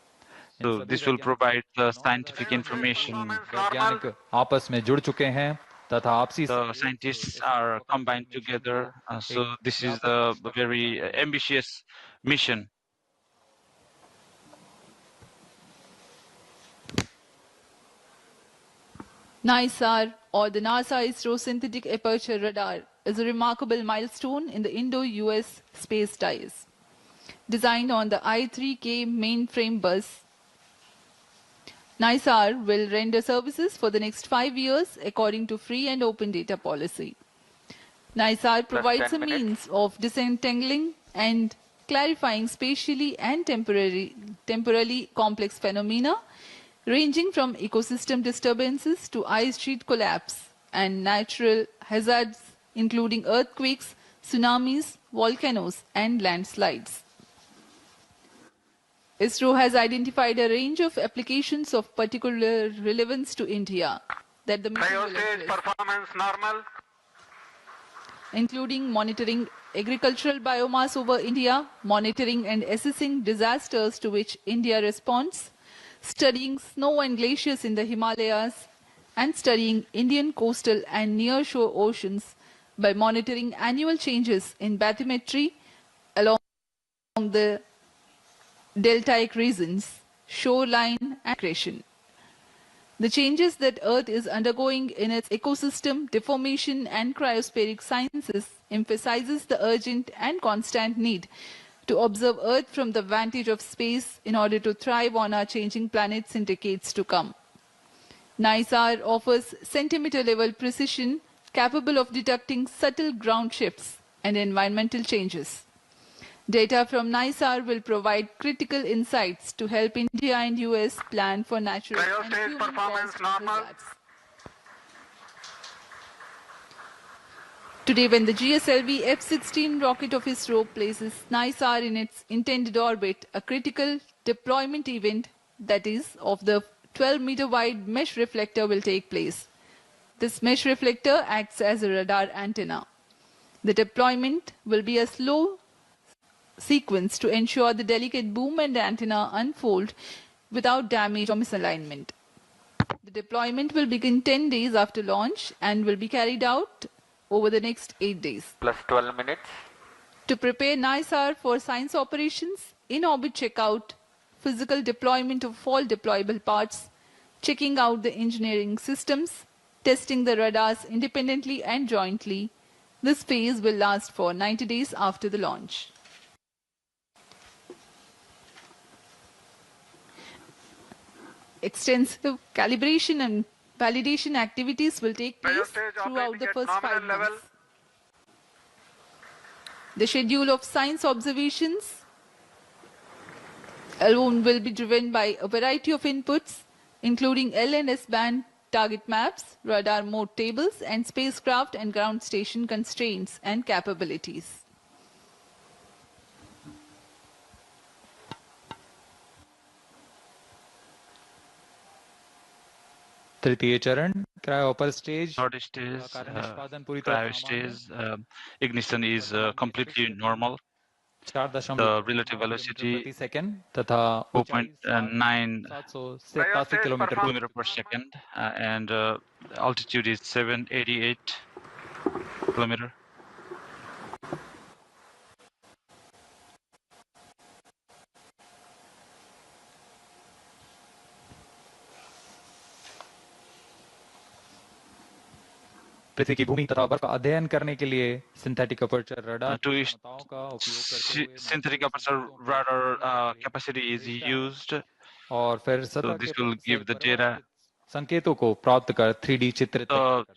So this will provide the scientific information. वैज्ञानिक आपस में जुड़ चुके हैं तथा आपसी the scientists are combined together. So this is a very ambitious mission. NISAR, or the NASA-ISRO Synthetic Aperture Radar, is a remarkable milestone in the Indo-US space ties. Designed on the I-3K mainframe bus, NISAR will render services for the next 5 years according to free and open data policy. NISAR provides a means of disentangling and clarifying spatially and temporally complex phenomena ranging from ecosystem disturbances to ice sheet collapse and natural hazards including earthquakes, tsunamis, volcanoes, and landslides. ISRO has identified a range of applications of particular relevance to India that the mission will address, performance normal, including monitoring agricultural biomass over India, monitoring and assessing disasters to which India responds, studying snow and glaciers in the Himalayas, and studying Indian coastal and near-shore oceans by monitoring annual changes in bathymetry along the deltaic regions, shoreline, and accretion. The changes that Earth is undergoing in its ecosystem, deformation, and cryospheric sciences emphasizes the urgent and constant need to observe Earth from the vantage of space in order to thrive on our changing planets in decades to come. NISAR offers centimeter-level precision capable of detecting subtle ground shifts and environmental changes. Data from NISAR will provide critical insights to help India and US plan for natural and human-caused hazards. Today, when the GSLV F-16 rocket of ISRO places NISAR in its intended orbit, a critical deployment event, that is, of the 12-meter wide mesh reflector will take place. This mesh reflector acts as a radar antenna. The deployment will be a slow sequence to ensure the delicate boom and antenna unfold without damage or misalignment. The deployment will begin 10 days after launch and will be carried out over the next 8 days. Plus 12 minutes. To prepare NISAR for science operations, in-orbit checkout, physical deployment of all deployable parts, checking out the engineering systems, testing the radars independently and jointly, this phase will last for 90 days after the launch. Extensive calibration and validation activities will take place throughout the first 5 months. The schedule of science observations alone will be driven by a variety of inputs, including L and S band target maps, radar mode tables, and spacecraft and ground station constraints and capabilities. तृतीय चरण cryo upper stage Third stage, cryo stage, ignition is completely normal. The relative velocity 4.9 kilometer per second, and altitude is 788 kilometer. पृथ्वी की भूमि तथा बर्फ का अध्ययन करने के लिए synthetic aperture radar synthetic aperture radar capacity is used. और फिर so this will give the data संकेतों को प्राप्त कर 3D चित्रित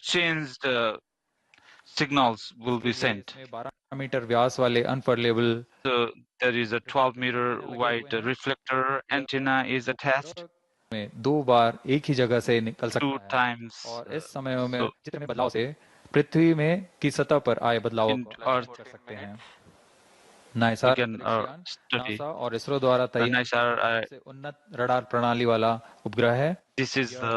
changed signals will be sent. 12 metre व्यास वाले unfurlable So there is a 12-meter wide reflector antenna is attached. में 2 बार एक ही जगह से निकल सकता 2 है times, और इस समय में चित्र में बदलाव से पृथ्वी में की सतह पर आए बदलाव को कर सकते हैं। नाइसार नासा और इसरो द्वारा तैयार से उन्नत रडार प्रणाली वाला उपग्रह है। This is the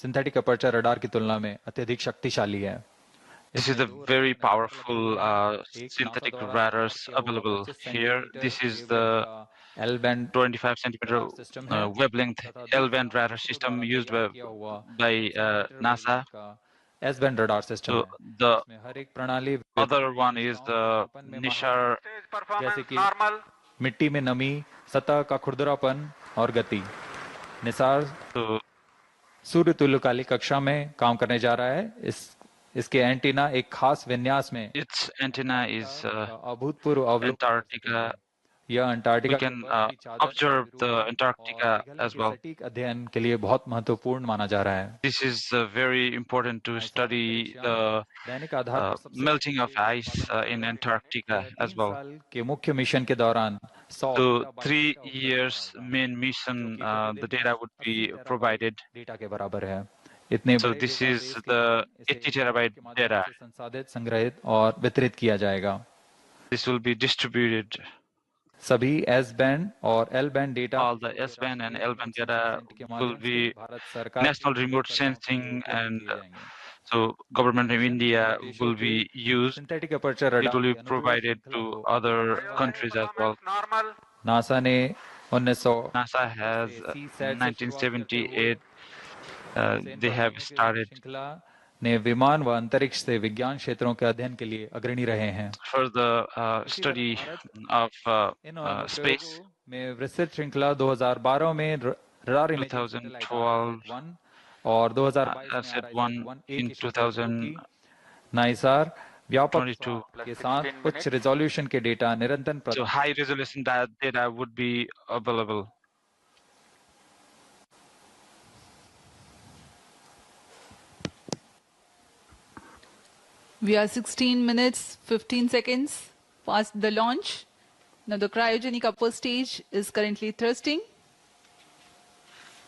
synthetic aperture radar की तुलना में अत्यधिक शक्तिशाली है। This is the very powerful synthetic radars available here. This is the L-band 25 centimeter wavelength L-band radar system used by NASA. S-band radar system. So the other one is the NISAR. जैसे कि मिट्टी में नमी, सतह का खुरदरापन और गति। निसार सूर्य तुल्यकालिक कक्षा में काम करने जा रहा है। इसके एंटीना एक खास विन्यास में Its antenna is अभूतपूर्व अवलोकन Antarctica. यह Antarctica We can observe the Antarctica as well. सटीक अध्ययन के लिए बहुत महत्वपूर्ण माना जा रहा है। This is very important to study the melting of ice in Antarctica as well. के मुख्य मिशन के दौरान So 3 years main mission, the data would be provided. Data के बराबर है। So this is the 80 terabyte data. संसाधित, संग्रहित और वितरित किया जाएगा। This will be distributed. सभी S band और L band data, all the S band and L band data will be national remote sensing, and so government of India will be used. Synthetic Aperture Radar it will be provided to other countries as well. NASA ने 1900 NASA has 1978 they have started ने विमान व अंतरिक्ष से विज्ञान क्षेत्रों के अध्ययन के लिए अग्रणी रहे हैं। For the study of space में विस्तृत श्रृंखला 2012 में रडार 2012 और 2022 in 2000 नाइसार व्यापक 22 के साथ उच्च रिजोल्यूशन के डेटा निरंतर so high resolution data would be available. We are 16 minutes, 15 seconds past the launch. Now the cryogenic upper stage is currently thrusting.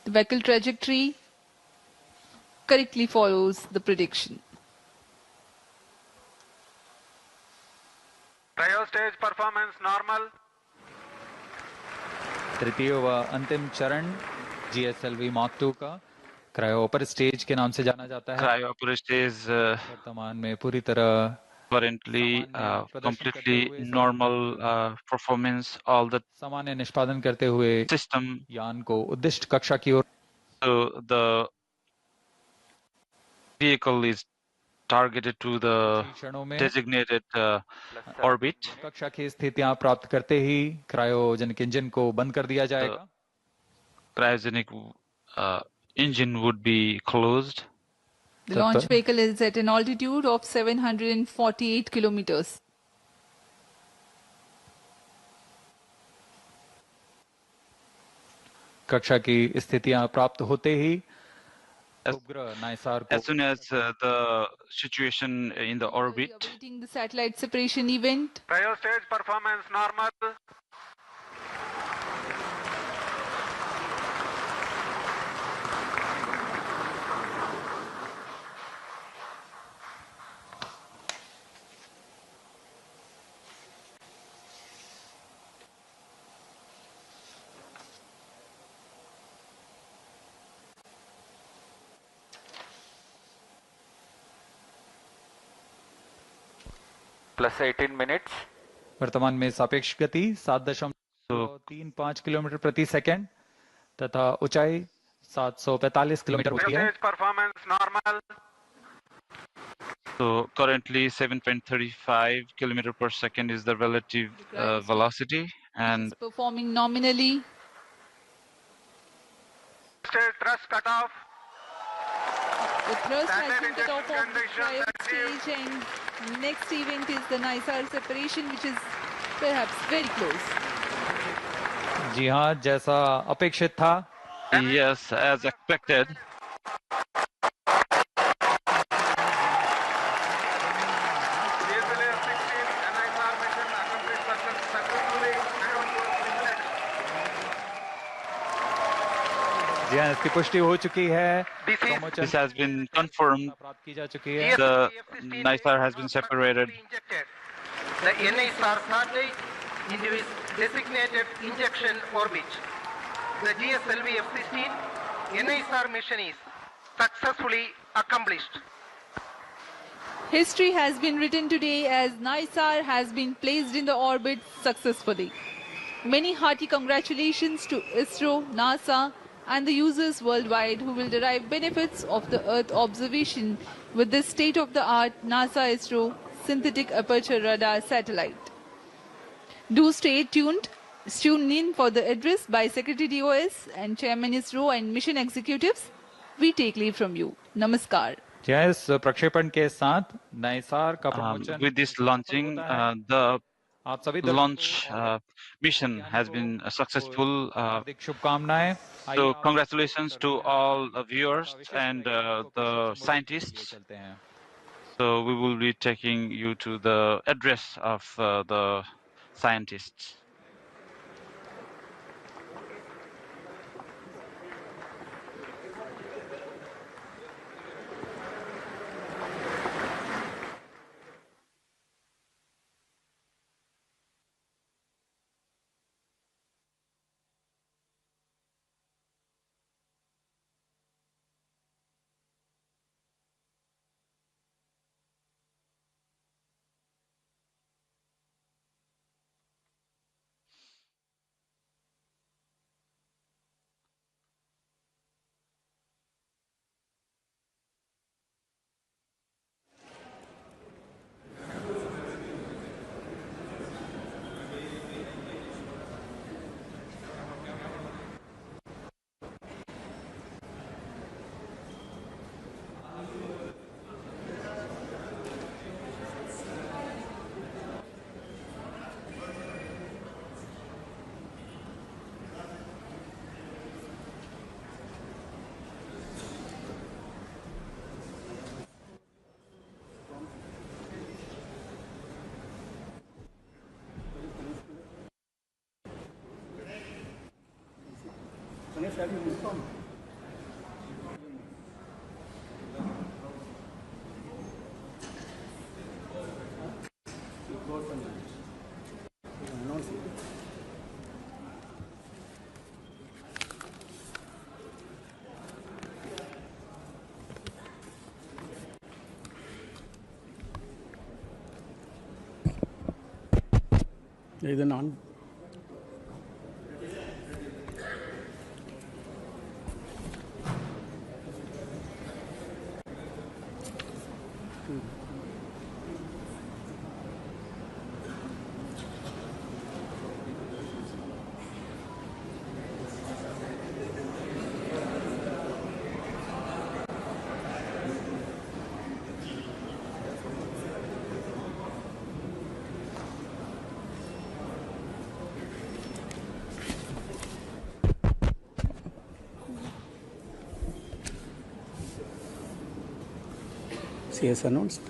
The vehicle trajectory correctly follows the prediction. Cryo stage performance normal. तृतीय व अंतिम चरण GSLV Mark II का cryo upper stage के नाम से जाना जाता है। Cryo upper stage वर्तमान में पूरी तरह currently completely normal performance, all the सामान्य निष्पादन करते हुए system यान को उद्दिष्ट कक्षा की ओर so the vehicle is targeted to the designated orbit. कक्षा की स्थितियां प्राप्त करते ही क्रायोजेनिक इंजन को बंद कर दिया जाएगा। Cryogenic engine would be closed. The launch vehicle is at an altitude of 748 kilometers. कक्षा की स्थितियां प्राप्त होते ही उपग्रह नाइसार को as soon as the situation in the orbit, Awaiting the satellite separation event. Cryo stage performance normal. Plus 18 minutes. वर्तमान में सापेक्ष गति 7.35 किलोमीटर प्रति सेकंड तथा ऊंचाई 745 किलोमीटर होती है। Stage performance normal. so currently 7.35 kilometer per second is the relative velocity, and Performing nominally. Stage thrust cutoff. The thrust has been cut off of the cryo stage, and next event is the NISAR separation, which is perhaps very close. जी हाँ, जैसा अपेक्षित था। yes, as expected. जी हाँ, इसकी पुष्टि हो चुकी है। This has been confirmed. प्राप्त की जा चुकी है। The NISAR has been separated. The NISAR satellite into its designated injection orbit. The GSLV F-16 NISAR mission is successfully accomplished. History has been written today as NISAR has been placed in the orbit successfully. Many hearty congratulations to ISRO, NASA, and the users worldwide who will derive benefits of the Earth observation with this state-of-the-art NASA-ISRO Synthetic Aperture Radar satellite. Do stay tuned. Tune in for the address by Secretary DOS and Chairman ISRO and mission executives. we take leave from you. Namaskar. Yes, प्रक्षेपण के साथ नाइसार का promotion With this launching, the launch mission has been successful. हार्दिक शुभकामनाएं. So congratulations to all the viewers and the scientists. So we will be taking you to the address of the scientists. Then on. As announced.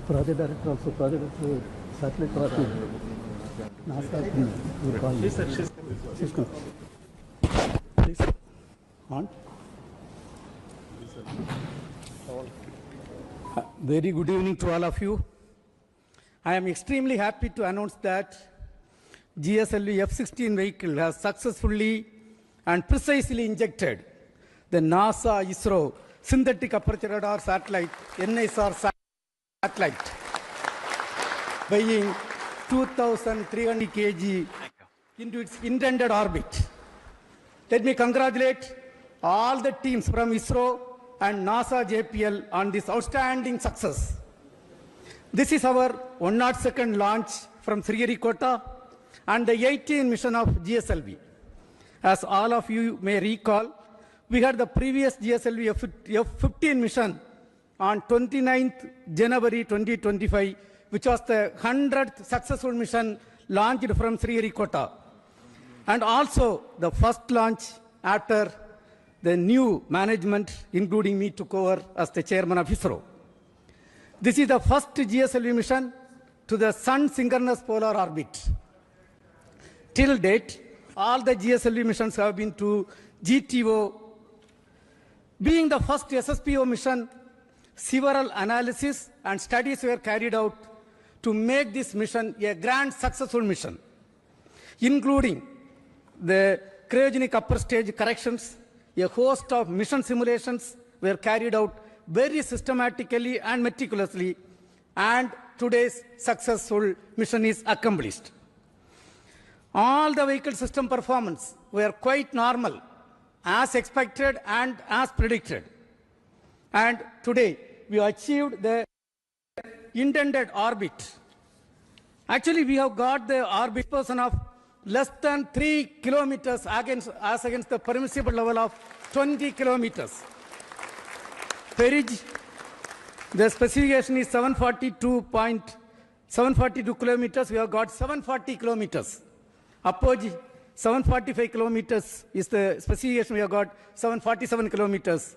Project director also, project satellite project. NASA. Please, sir, she's coming. Please, on. Very good evening to all of you. I am extremely happy to announce that GSLV F-16 vehicle has successfully and precisely injected the NASA-ISRO Synthetic Aperture Radar satellite, NISAR satellite, weighing 2,300 kg into its intended orbit. Let me congratulate all the teams from ISRO and NASA JPL on this outstanding success. This is our 102nd launch from Sriharikota, and the 18 mission of GSLV. As all of you may recall, we had the previous GSLV F-15 mission on 29th January 2025, which was the 100th successful mission launched from Sriharikota, and also the first launch after the new management, including me, took over as the chairman of ISRO. This is the first GSLV mission to the Sun synchronous polar orbit. Till date, all the GSLV missions have been to GTO. Being the first SSPO mission, several analyses and studies were carried out to make this mission a grand successful mission, including the cryogenic upper stage corrections. A host of mission simulations were carried out very systematically and meticulously, and today's successful mission is accomplished. All the vehicle system performance were quite normal, as expected and as predicted. And today, we achieved the intended orbit. Actually, we have got the orbit position of less than 3 kilometers against the permissible level of 20 kilometers. Perigee, the specification is 742 kilometers. We have got 740 kilometers. Apogee, 745 kilometers is the specification. We have got 747 kilometers.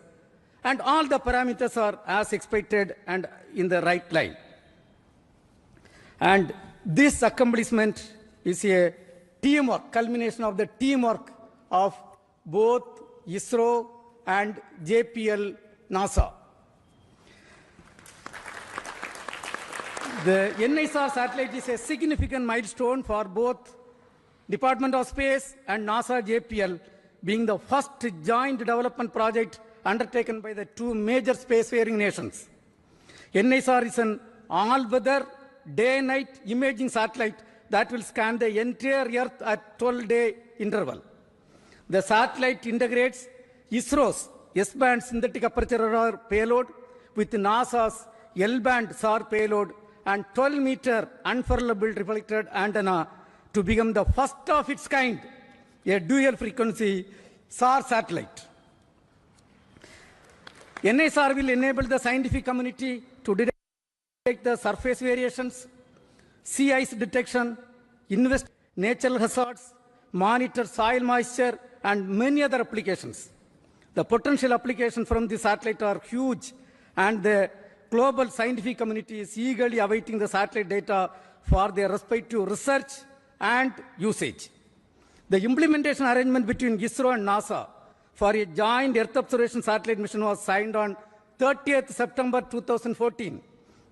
And all the parameters are as expected and in the right line. And this accomplishment is a teamwork, culmination of the teamwork of both ISRO and JPL NASA. The NISAR satellite is a significant milestone for both Department of Space and NASA JPL, being the first joint development project undertaken by the two major spacefaring nations. NISAR is an all-weather, day-night imaging satellite that will scan the entire Earth at 12-day interval. The satellite integrates ISRO's S-band synthetic aperture radar payload with NASA's L-band SAR payload and 12-meter unfurlable reflected antenna to become the first of its kind, a dual-frequency SAR satellite. NISAR will enable the scientific community to detect the surface variations, sea ice detection, invest natural hazards, monitor soil moisture, and many other applications. The potential applications from the satellite are huge, and the global scientific community is eagerly awaiting the satellite data for their respective research and usage. The implementation arrangement between ISRO and NASA for a joint Earth observation satellite mission was signed on 30th September 2014.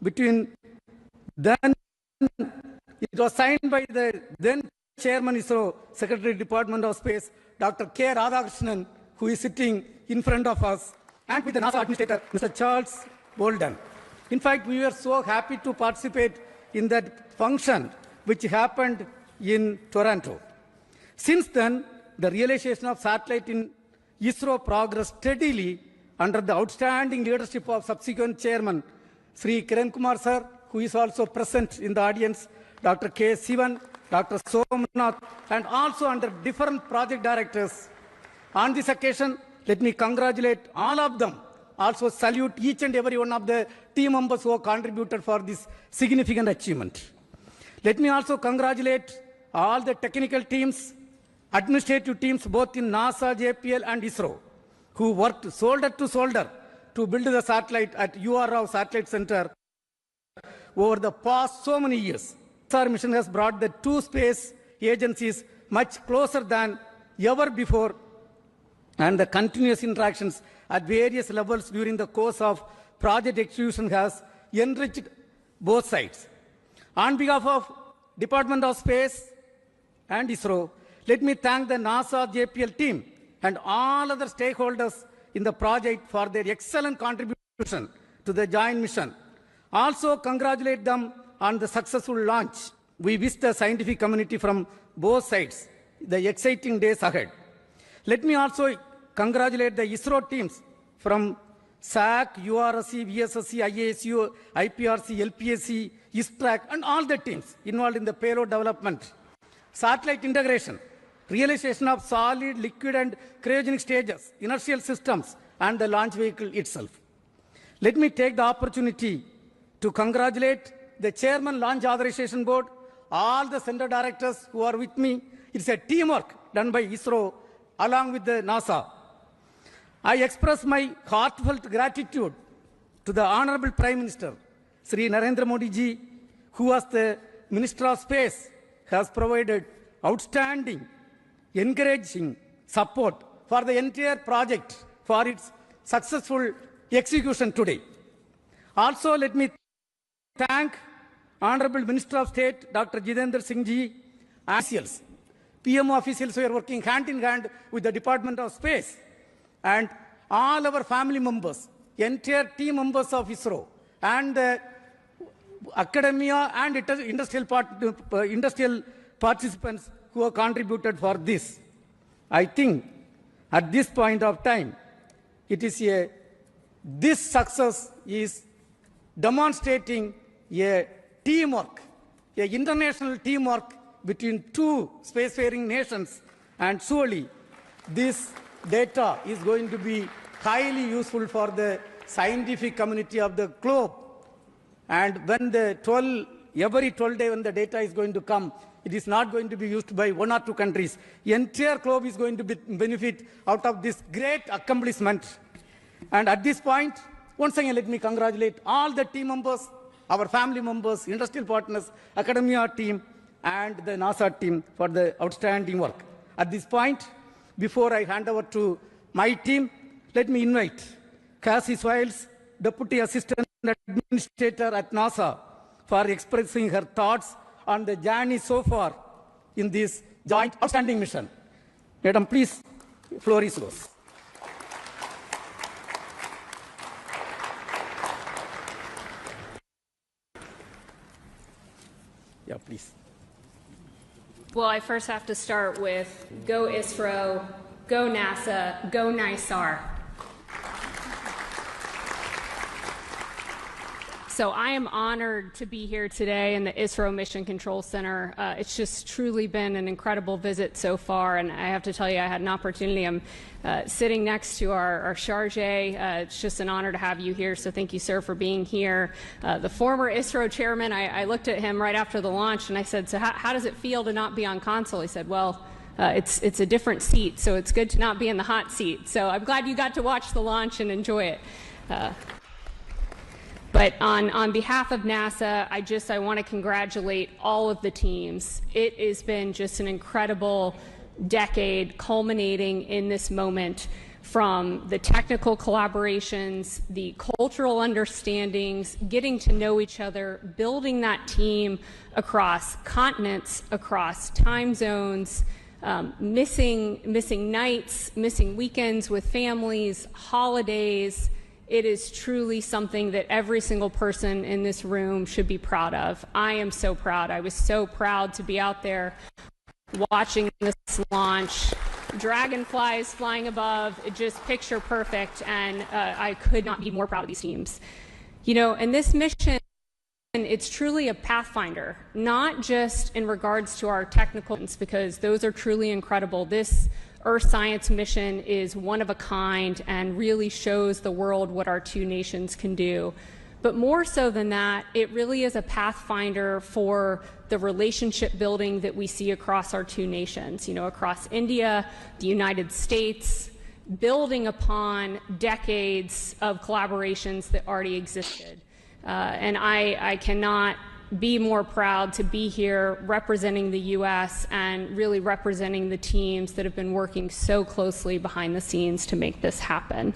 Between then, it was signed by the then Chairman ISRO, Secretary Department of Space, Dr. K. Radhakrishnan, who is sitting in front of us, and with the NASA Administrator, Mr. Charles Bolden. In fact, we were so happy to participate in that function, which happened in Toronto. Since then, the realization of satellite in ISRO progressed steadily under the outstanding leadership of subsequent Chairman, Sri Kiran Kumar Sir, who is also present in the audience, Dr. K. Sivan, Dr. Somnath, and also under different project directors. On this occasion, let me congratulate all of them. Also salute each and every one of the team members who have contributed for this significant achievement. Let me also congratulate all the technical teams, administrative teams, both in NASA, JPL, and ISRO, who worked shoulder to shoulder to build the satellite at UR Rao Satellite Center over the past so many years. Our mission has brought the two space agencies much closer than ever before, and the continuous interactions at various levels during the course of project execution has enriched both sides. On behalf of Department of Space and ISRO, let me thank the NASA JPL team and all other stakeholders in the project for their excellent contribution to the joint mission. Also congratulate them on the successful launch. We wish the scientific community from both sides the exciting days ahead. Let me also congratulate the ISRO teams from SAC, URSC, VSSC, IASU, IPRC, LPSC, ISTRAC, and all the teams involved in the payload development. satellite integration, realization of solid, liquid, and cryogenic stages, inertial systems, and the launch vehicle itself. Let me take the opportunity to congratulate the Chairman Launch Authorization Board, all the center directors who are with me. It's a teamwork done by ISRO along with the NASA. I express my heartfelt gratitude to the Honorable Prime Minister, Sri Narendra Modi ji, who was the Minister of Space, has provided outstanding, encouraging support for the entire project for its successful execution today. Also, let me thank Honorable Minister of State, Dr. Jitendra Singh ji, and officials, PMO officials who are working hand in hand with the Department of Space, and all our family members, entire team members of ISRO, and academia and industrial participants who have contributed for this. I think at this point of time, this success is demonstrating a teamwork, an international teamwork between two spacefaring nations, and surely this data is going to be highly useful for the scientific community of the globe. And when every 12 days when the data is going to come, it is not going to be used by 1 or 2 countries. The entire globe is going to benefit out of this great accomplishment. And at this point, once again, let me congratulate all the team members, our family members, industrial partners, academia team, and the NASA team for the outstanding work. At this point, before I hand over to my team, let me invite Cassie Swales, Deputy Assistant Administrator at NASA, for expressing her thoughts on the journey so far in this joint outstanding mission. Madam, please, floor is yours. Yeah, please. Well, I first have to start with go ISRO, go NASA, go NISAR. So I am honored to be here today in the ISRO Mission Control Center. It's just truly been an incredible visit so far, and I have to tell you, I had an opportunity. I'm sitting next to our charge. It's just an honor to have you here, so thank you, sir, for being here. The former ISRO chairman, I looked at him right after the launch, and I said, so how does it feel to not be on console? He said, well, it's a different seat, so it's good to not be in the hot seat. So I'm glad you got to watch the launch and enjoy it. But on behalf of NASA, I want to congratulate all of the teams. It has been just an incredible decade culminating in this moment, from the technical collaborations, the cultural understandings, getting to know each other, building that team across continents, across time zones, missing nights, missing weekends with families, holidays. It is truly something that every single person in this room should be proud of. I am so proud. I was so proud to be out there watching this launch. Dragonflies flying above, just picture perfect, and I could not be more proud of these teams. You know, and this mission, it's truly a pathfinder, not just in regards to our technical, because those are truly incredible. This Earth science mission is one of a kind and really shows the world what our two nations can do. But more so than that, it really is a pathfinder for the relationship building that we see across our two nations, you know, across India, the United States, building upon decades of collaborations that already existed. And I cannot be more proud to be here representing the U.S. and really representing the teams that have been working so closely behind the scenes to make this happen.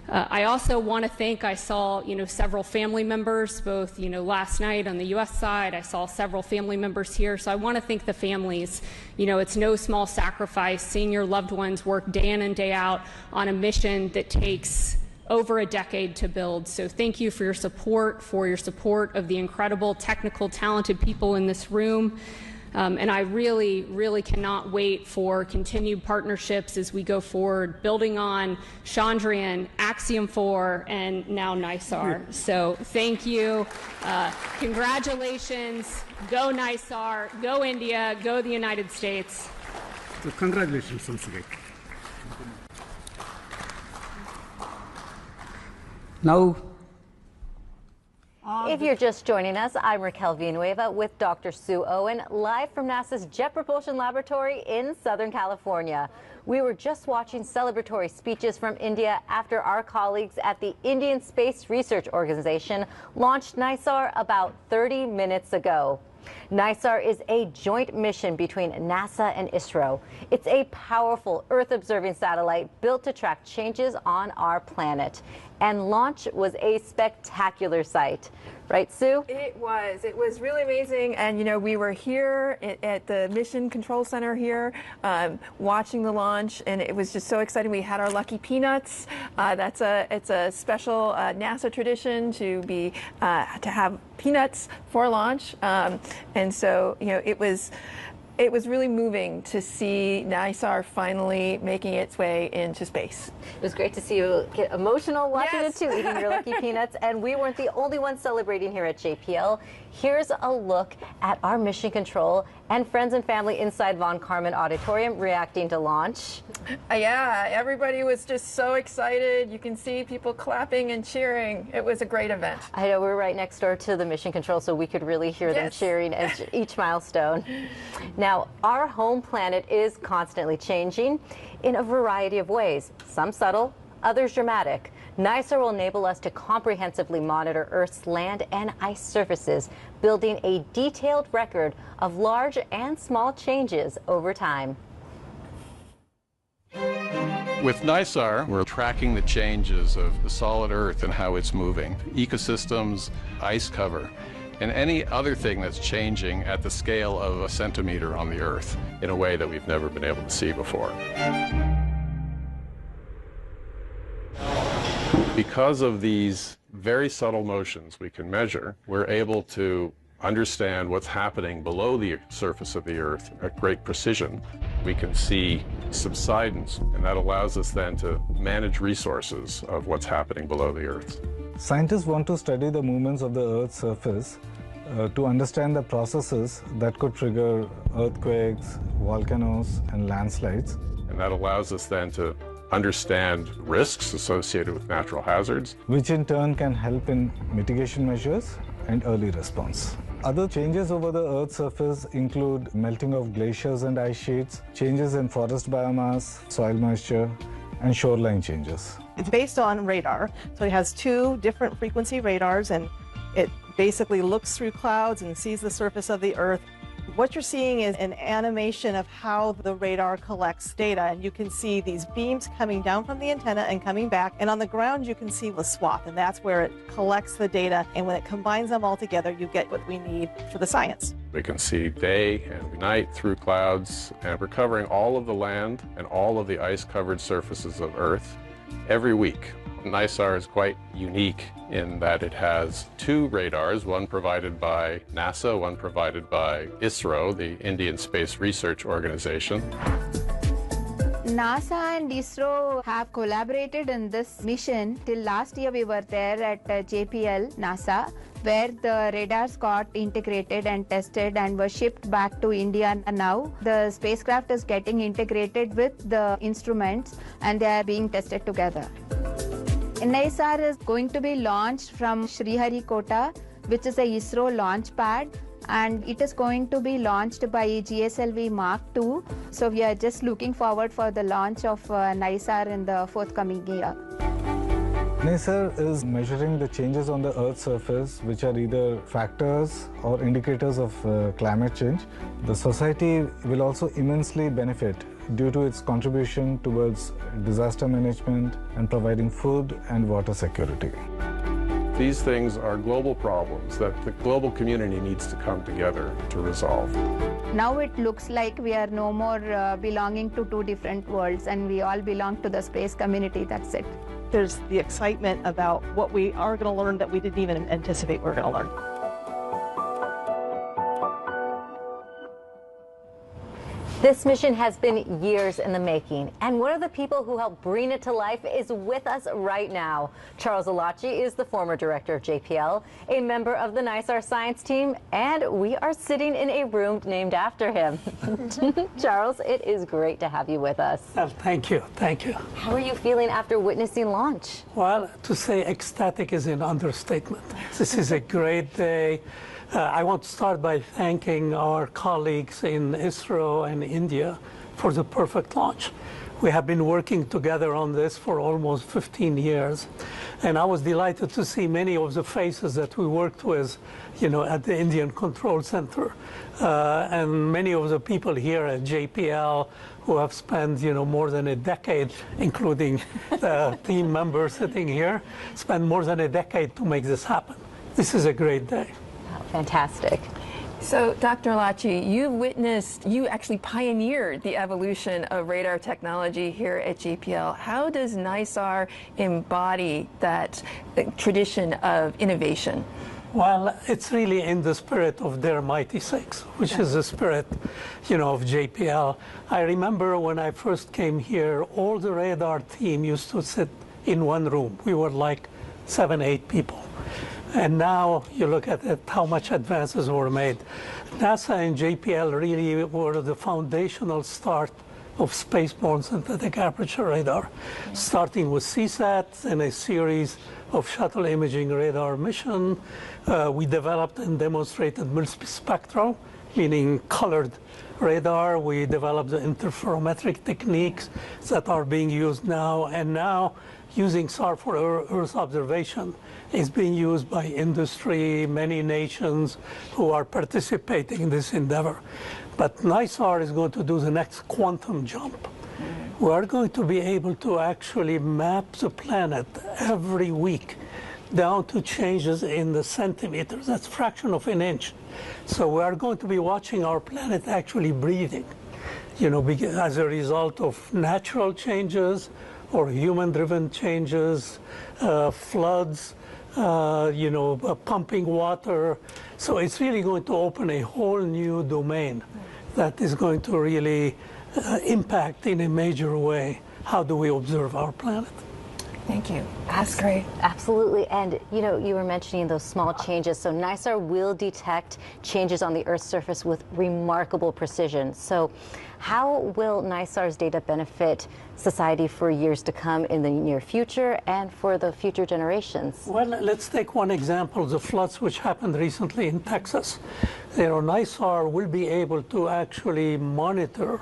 I also want to thank, I saw, several family members, both, last night on the U.S. side. I saw several family members here. So I want to thank the families. It's no small sacrifice seeing your loved ones work day in and day out on a mission that takes over a decade to build. So thank you for your support of the incredible, technical, talented people in this room. And I really cannot wait for continued partnerships as we go forward, building on Chandrayaan, Axiom 4, and now NISAR. So thank you. Congratulations. Go NISAR. Go India. Go the United States. So congratulations once again. Now, if you're just joining us, I'm Raquel Villanueva with Dr. Sue Owen, live from NASA's Jet Propulsion Laboratory in Southern California. We were just watching celebratory speeches from India after our colleagues at the Indian Space Research Organization launched NISAR about 30 minutes ago. NISAR is a joint mission between NASA and ISRO. It's a powerful Earth-observing satellite built to track changes on our planet. And launch was a spectacular sight. Right, Sue? It was really amazing. And, you know, we were here at the Mission Control Center here watching the launch, and it was just so exciting. We had our lucky peanuts. It's a special NASA tradition to have peanuts for launch. And so, you know, it was really moving to see NISAR finally making its way into space. It was great to see you get emotional watching it too, eating your lucky peanuts. And we weren't the only ones celebrating here at JPL. Here's a look at our mission control and friends and family inside Von Karman Auditorium reacting to launch. Yeah, everybody was just so excited. You can see people clapping and cheering. It was a great event. I know, we're right next door to the mission control, so we could really hear them cheering at each milestone. Now, our home planet is constantly changing in a variety of ways, some subtle, others dramatic. NISAR will enable us to comprehensively monitor Earth's land and ice surfaces, building a detailed record of large and small changes over time. With NISAR, we're tracking the changes of the solid Earth and how it's moving, ecosystems, ice cover, and any other thing that's changing at the scale of a centimeter on the Earth in a way that we've never been able to see before. Because of these very subtle motions we can measure, we're able to understand what's happening below the surface of the Earth at great precision. We can see subsidence, and that allows us then to manage resources of what's happening below the Earth. Scientists want to study the movements of the Earth's surface to understand the processes that could trigger earthquakes, volcanoes, and landslides. And that allows us then to understand risks associated with natural hazards, which in turn can help in mitigation measures and early response. Other changes over the Earth's surface include melting of glaciers and ice sheets, changes in forest biomass, soil moisture, and shoreline changes. It's based on radar, so it has 2 different frequency radars, and it basically looks through clouds and sees the surface of the Earth. What you're seeing is an animation of how the radar collects data, and you can see these beams coming down from the antenna and coming back, and on the ground you can see the swath, and that's where it collects the data, and when it combines them all together you get what we need for the science. We can see day and night through clouds, and we're covering all of the land and all of the ice-covered surfaces of Earth every week. NISAR is quite unique in that it has 2 radars, one provided by NASA, one provided by ISRO, the Indian Space Research Organization. NASA and ISRO have collaborated in this mission. Till last year we were there at JPL, NASA, where the radars got integrated and tested and were shipped back to India. And now the spacecraft is getting integrated with the instruments and they are being tested together. NISAR is going to be launched from Sriharikota, which is a ISRO launch pad, and it is going to be launched by GSLV Mark II. So we are just looking forward for the launch of NISAR in the forthcoming year. NISAR is measuring the changes on the Earth's surface, which are either factors or indicators of climate change. The society will also immensely benefit due to its contribution towards disaster management and providing food and water security. These things are global problems that the global community needs to come together to resolve. Now it looks like we are no more belonging to 2 different worlds, and we all belong to the space community. That's it. There's the excitement about what we are going to learn that we didn't even anticipate we were going to learn. This mission has been years in the making, and one of the people who helped bring it to life is with us right now. Charles Alachi is the former director of JPL, a member of the NISAR science team, and we are sitting in a room named after him. Charles, it is great to have you with us. Well, thank you. Thank you. How are you feeling after witnessing launch? Well, to say ecstatic is an understatement. This is a great day. I want to start by thanking our colleagues in ISRO and India for the perfect launch. We have been working together on this for almost 15 years, and I was delighted to see many of the faces that we worked with, at the Indian Control Center, and many of the people here at JPL who have spent, more than a decade, including the team members sitting here, spent more than a decade to make this happen. This is a great day. Fantastic. So, Dr. Alachi, you actually pioneered the evolution of radar technology here at JPL. How does NISAR embody that tradition of innovation? Well, it's really in the spirit of their mighty six, which is the spirit, of JPL. I remember when I first came here, all the radar team used to sit in one room. We were like 7, 8 people. And now you look at it, how much advances were made. NASA and JPL really were the foundational start of spaceborne synthetic aperture radar, starting with CSAT and a series of shuttle imaging radar mission. We developed and demonstrated multispectral, meaning colored radar. We developed the interferometric techniques that are being used now, and now using SAR for Earth observation is being used by industry, many nations who are participating in this endeavor. But NISAR is going to do the next quantum jump. We are going to be able to actually map the planet every week down to changes in the centimeters. That's a fraction of an inch. So we are going to be watching our planet actually breathing, as a result of natural changes or human-driven changes, floods, pumping water. So it's really going to open a whole new domain that is going to really impact in a major way how do we observe our planet. Thank you. That's great. Absolutely. And, you were mentioning those small changes. So NISAR will detect changes on the Earth's surface with remarkable precision. So how will NISAR's data benefit society for years to come in the near future and for the future generations? Well, let's take one example, the floods which happened recently in Texas. NISAR will be able to actually monitor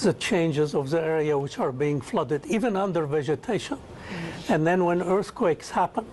the changes of the area which are being flooded, even under vegetation. And then when earthquakes happen,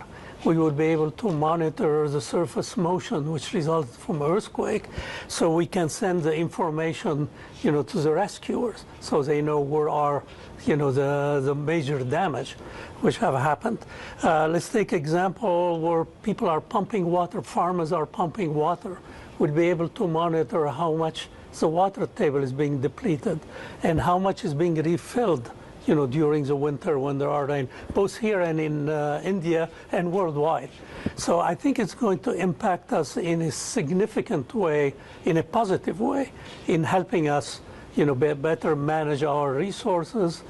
we will be able to monitor the surface motion which results from earthquake, so we can send the information, to the rescuers, so they know where are, the major damage which have happened. Let's take example where people are pumping water, farmers are pumping water. We'll be able to monitor how much the water table is being depleted and how much is being refilled, during the winter when there are rain, both here and in India and worldwide. So I think it's going to impact us in a significant way, in a positive way, in helping us, better manage our resources,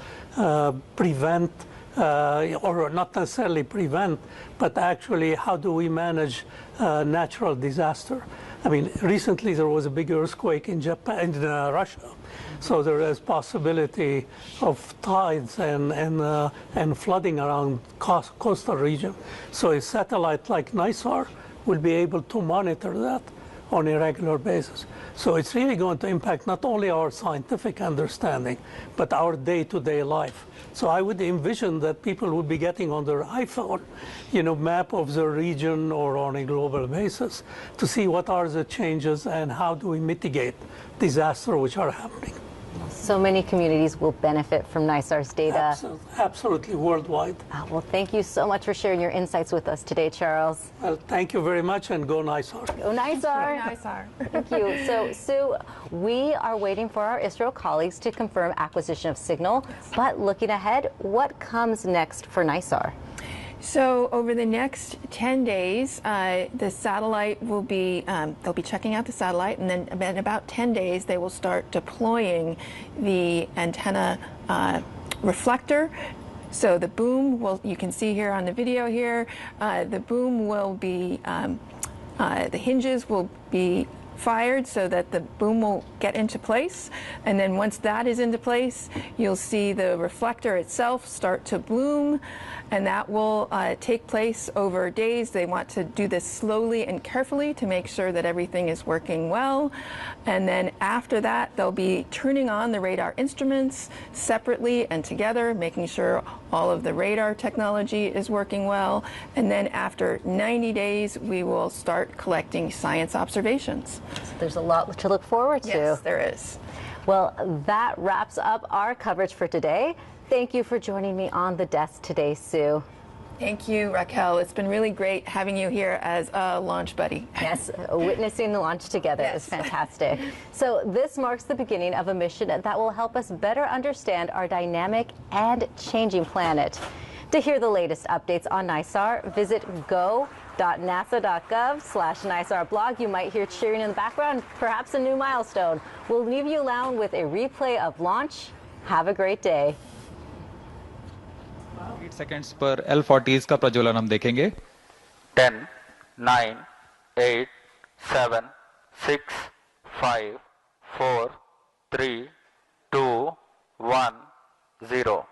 prevent, or not necessarily prevent, but actually how do we manage natural disaster. I mean, recently there was a big earthquake in Japan, in Russia. So there is possibility of tides and flooding around coastal region. So a satellite like NISAR will be able to monitor that on a regular basis. So it's really going to impact not only our scientific understanding, but our day-to-day life. So I would envision that people would be getting on their iPhone, map of the region or on a global basis to see what are the changes and how do we mitigate disasters which are happening. So many communities will benefit from NISAR's data. Absolutely, worldwide. Well, thank you so much for sharing your insights with us today, Charles. Well, thank you very much, and go NISAR. Go NISAR. Go NISAR. Thank you. So, Sue, we are waiting for our ISRO colleagues to confirm acquisition of signal, but looking ahead, what comes next for NISAR? So over the next 10 days, the satellite will be, they'll be checking out the satellite, and then in about 10 days, they will start deploying the antenna reflector. So the boom will, you can see here on the video here, the boom will be, the hinges will be fired so that the boom will get into place, and then once that is into place, you'll see the reflector itself start to bloom, and that will take place over days. They want to do this slowly and carefully to make sure that everything is working well, and then after that they'll be turning on the radar instruments separately and together, making sure all of the radar technology is working well, and then after 90 days we will start collecting science observations. So there's a lot to look forward to. Yes, there is. Well, that wraps up our coverage for today. Thank you for joining me on the desk today, Sue. Thank you, Raquel. It's been really great having you here as a launch buddy. Yes, witnessing the launch together is fantastic. So this marks the beginning of a mission that will help us better understand our dynamic and changing planet. To hear the latest updates on NISAR, visit go.nasa.gov/NISAR blog. You might hear cheering in the background, perhaps a new milestone. We'll leave you alone with a replay of launch. Have a great day. 8 seconds पर L40s का प्रज्वलन हम देखेंगे. 10, 9, 8, 7, 6, 5, 4, 3, 2, 1, 0.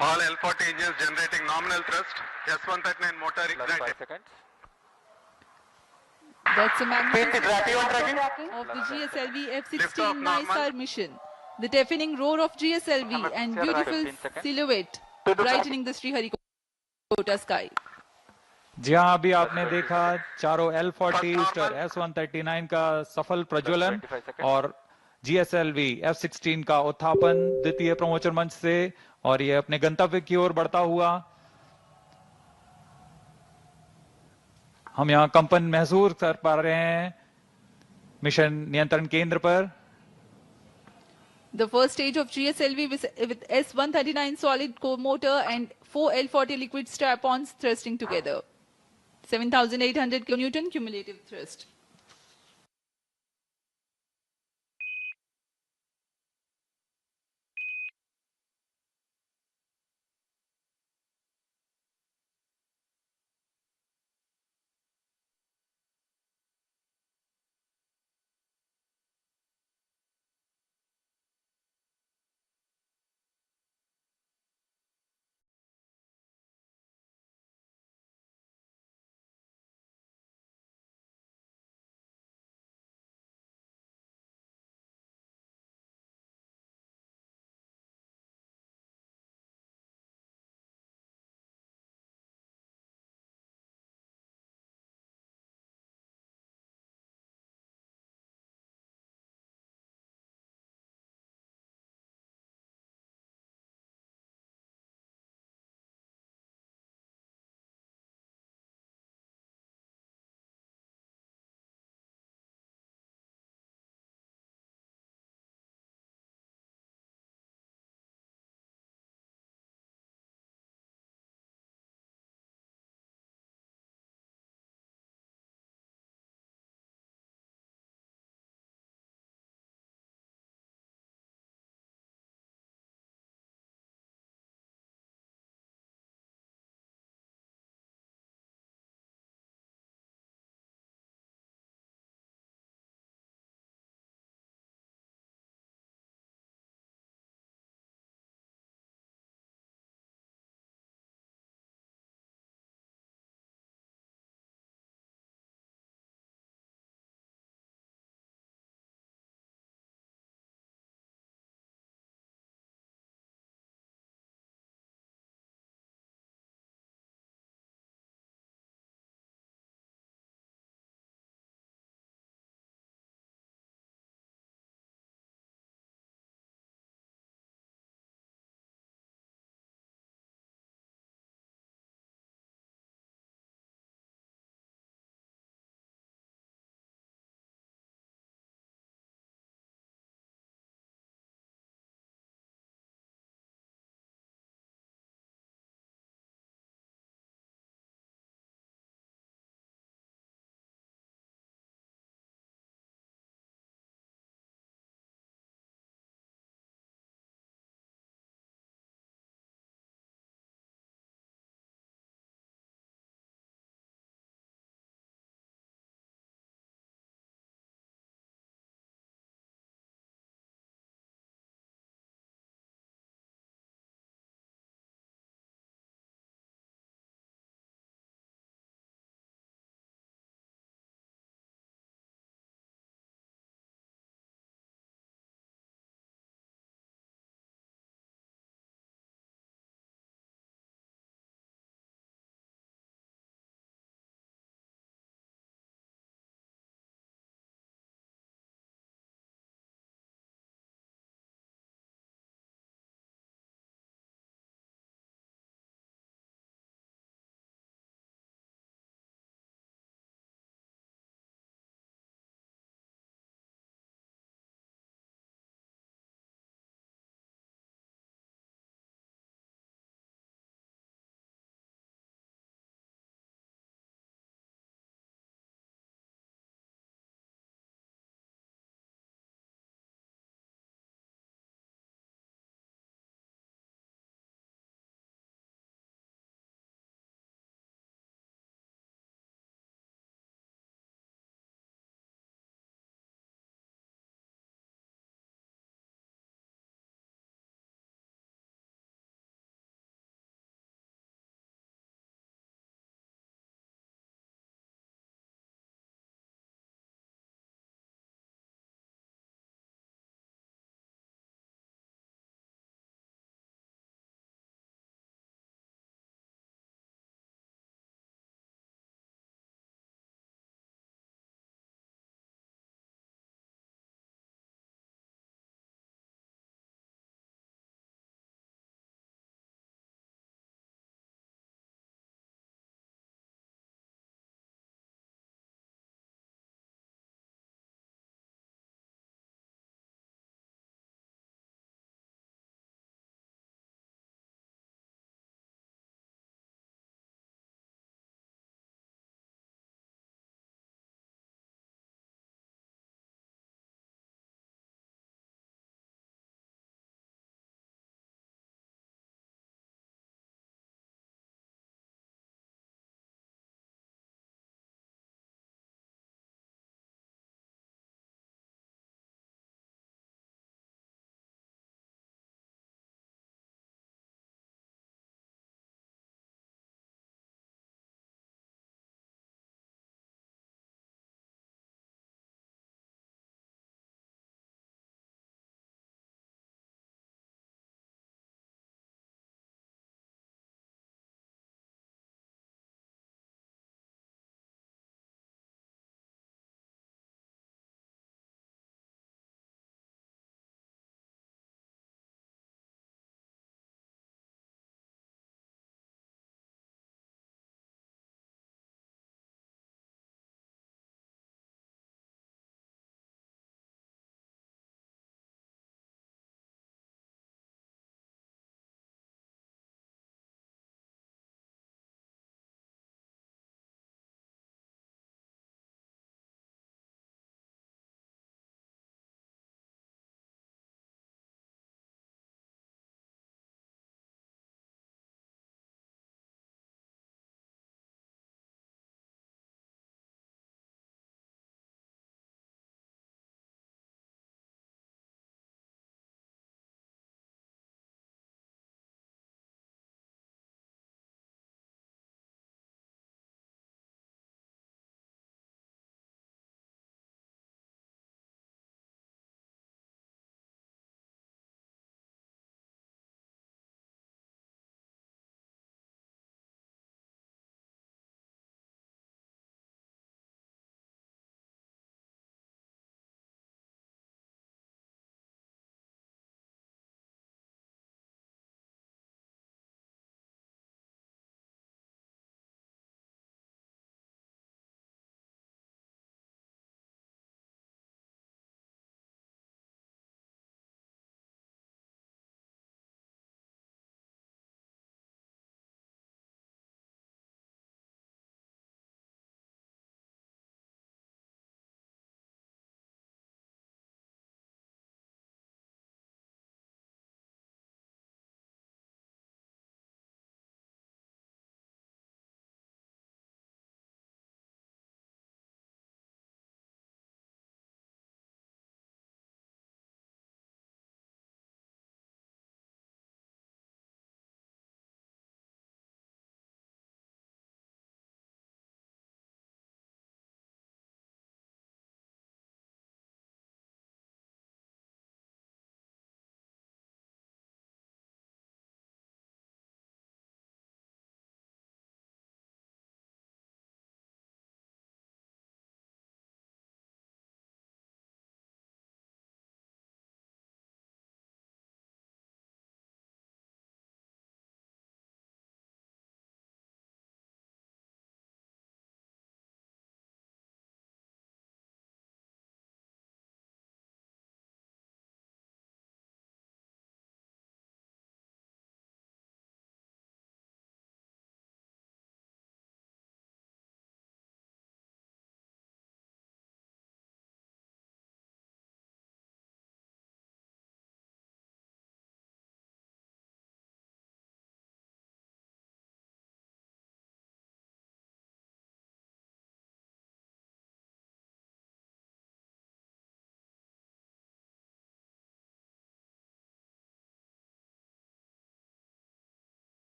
All L40 engines generating nominal thrust. S139 motor ignited. 5 seconds. That's a magnificent of the GSLV F-16 NISAR mission. The deafening roar of GSLV and beautiful silhouette brightening the Sriharikota sky. जी हाँ, अभी आपने देखा चारों L40 और S139 का सफल प्रज्वलन और GSLV F-16 का उत्थापन द्वितीय प्रमोचन मंच से, और ये अपने गंतव्य की ओर बढ़ता हुआ. हम यहाँ कंपन महसूस कर पा रहे हैं मिशन नियंत्रण केंद्र पर. The first stage of GSLV with S139 solid core motor and 4 L40 liquid strap-ons thrusting together. 7,800 kN cumulative thrust.